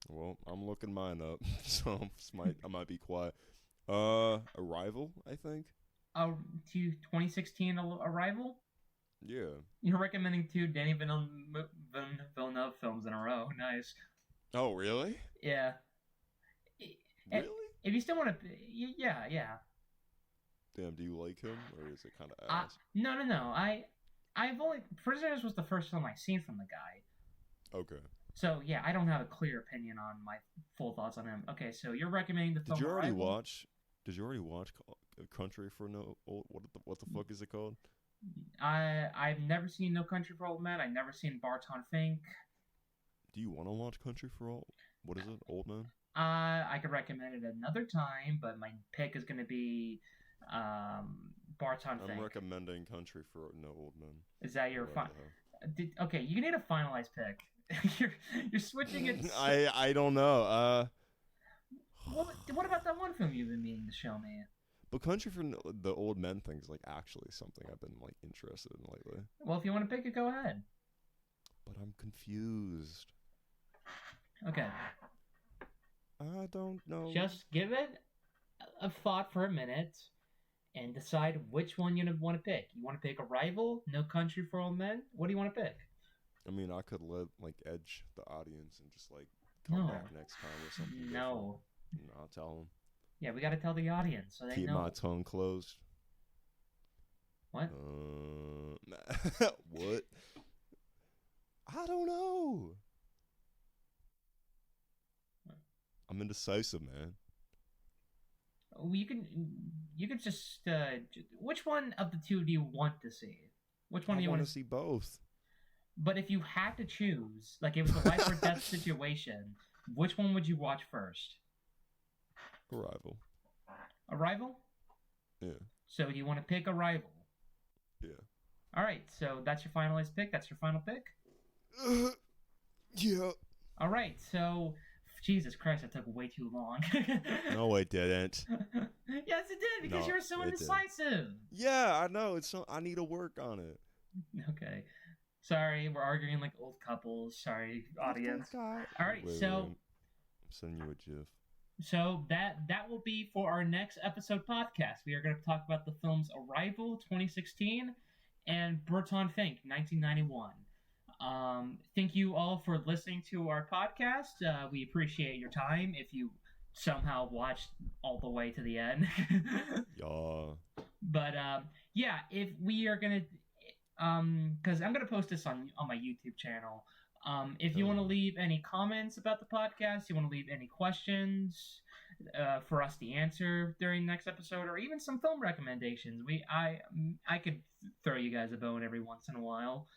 Well, I'm looking mine up, so I might be quiet. Arrival, I think. 2016 Arrival? Yeah. You're recommending two Danny Villeneuve films in a row. Nice. Oh, really? Yeah. Really? If you still want to... Yeah. Damn, do you like him, or is it kind of ass? No. I've only... Prisoners was the first film I've seen from the guy. Okay. So, yeah, I don't have a clear opinion on my full thoughts on him. Okay, so you're recommending the film Did you already Arrival? Did you already watch Country for No Old... What the fuck is it called? I've never seen No Country for Old Men. I've never seen Barton Fink. Do you want to watch Country for Old... What is it? Old Men? I could recommend it another time, but my pick is going to be Barton Fink. I'm recommending Country for No Old Men. Is that your okay, you need a finalized pick. you're switching it. I don't know. What about that one film you've been meaning to show me? But Country for the Old Men thing is like actually something I've been like interested in lately. Well, if you want to pick it, go ahead. But I'm confused. Okay. I don't know. Just give it a thought for a minute and decide which one you want to pick. You want to pick Arrival, No Country for Old Men? What do you want to pick? I mean, I could edge the audience and just like come back next time or something. No. I'll tell them. Yeah, we got to tell the audience so they Keep know. my tongue closed. What? What? I don't know. I'm indecisive, man. You can just which one of the two do you want to see? Which one do you want to see? Both. But if you had to choose, like it was a life or death situation, which one would you watch first? Arrival. Arrival? Yeah. So you want to pick Arrival? Yeah. All right. So that's your finalized pick. That's your final pick. Yeah. All right. So. Jesus Christ, that took way too long. No, it didn't. Yes, it did, because you were so indecisive. Yeah, I know. I need to work on it. Okay. Sorry, we're arguing like old couples. Sorry, audience. All right, so... sending you a GIF. So that will be for our next episode podcast. We are going to talk about the films Arrival 2016 and Berton Fink 1991. Thank you all for listening to our podcast. We appreciate your time. If you somehow watched all the way to the end. Yeah. But yeah, if we are gonna, because I'm gonna post this on my YouTube channel. If you want to leave any comments about the podcast, you want to leave any questions for us to answer during next episode, or even some film recommendations, I could throw you guys a bone every once in a while.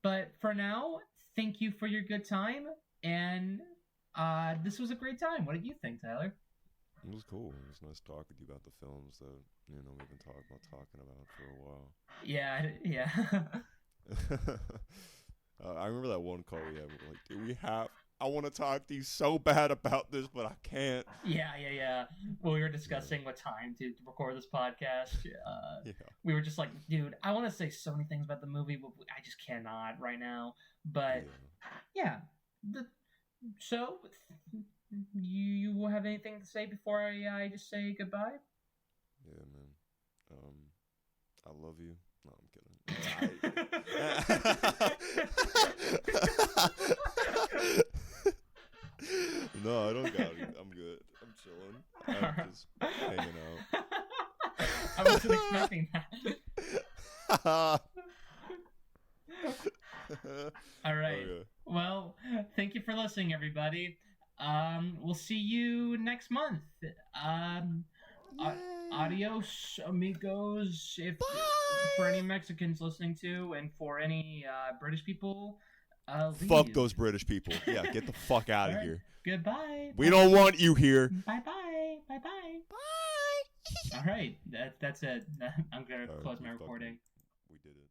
But for now, thank you for your good time, and this was a great time. What did you think, Tyler? It was cool. It was nice talking to you about the films that we've been talking about for a while. Yeah. I remember that one call we had. We were like, dude, I want to talk to you so bad about this, but I can't. Yeah. Well, we were discussing what time to record this podcast. We were just like, dude, I want to say so many things about the movie, but I just cannot right now. But so you have anything to say before I just say goodbye? Yeah, man. I love you. No, I'm kidding. No, I don't got it. I'm good. I'm chilling. I'm just hanging out. I wasn't expecting that. All right. Okay. Well, thank you for listening, everybody. We'll see you next month. Adios, amigos. For any Mexicans listening to, and for any British people, fuck those British people. Yeah, get the fuck out of here. Goodbye. We don't want you here. Bye. All right, that's it. I'm gonna close my recording. We did it.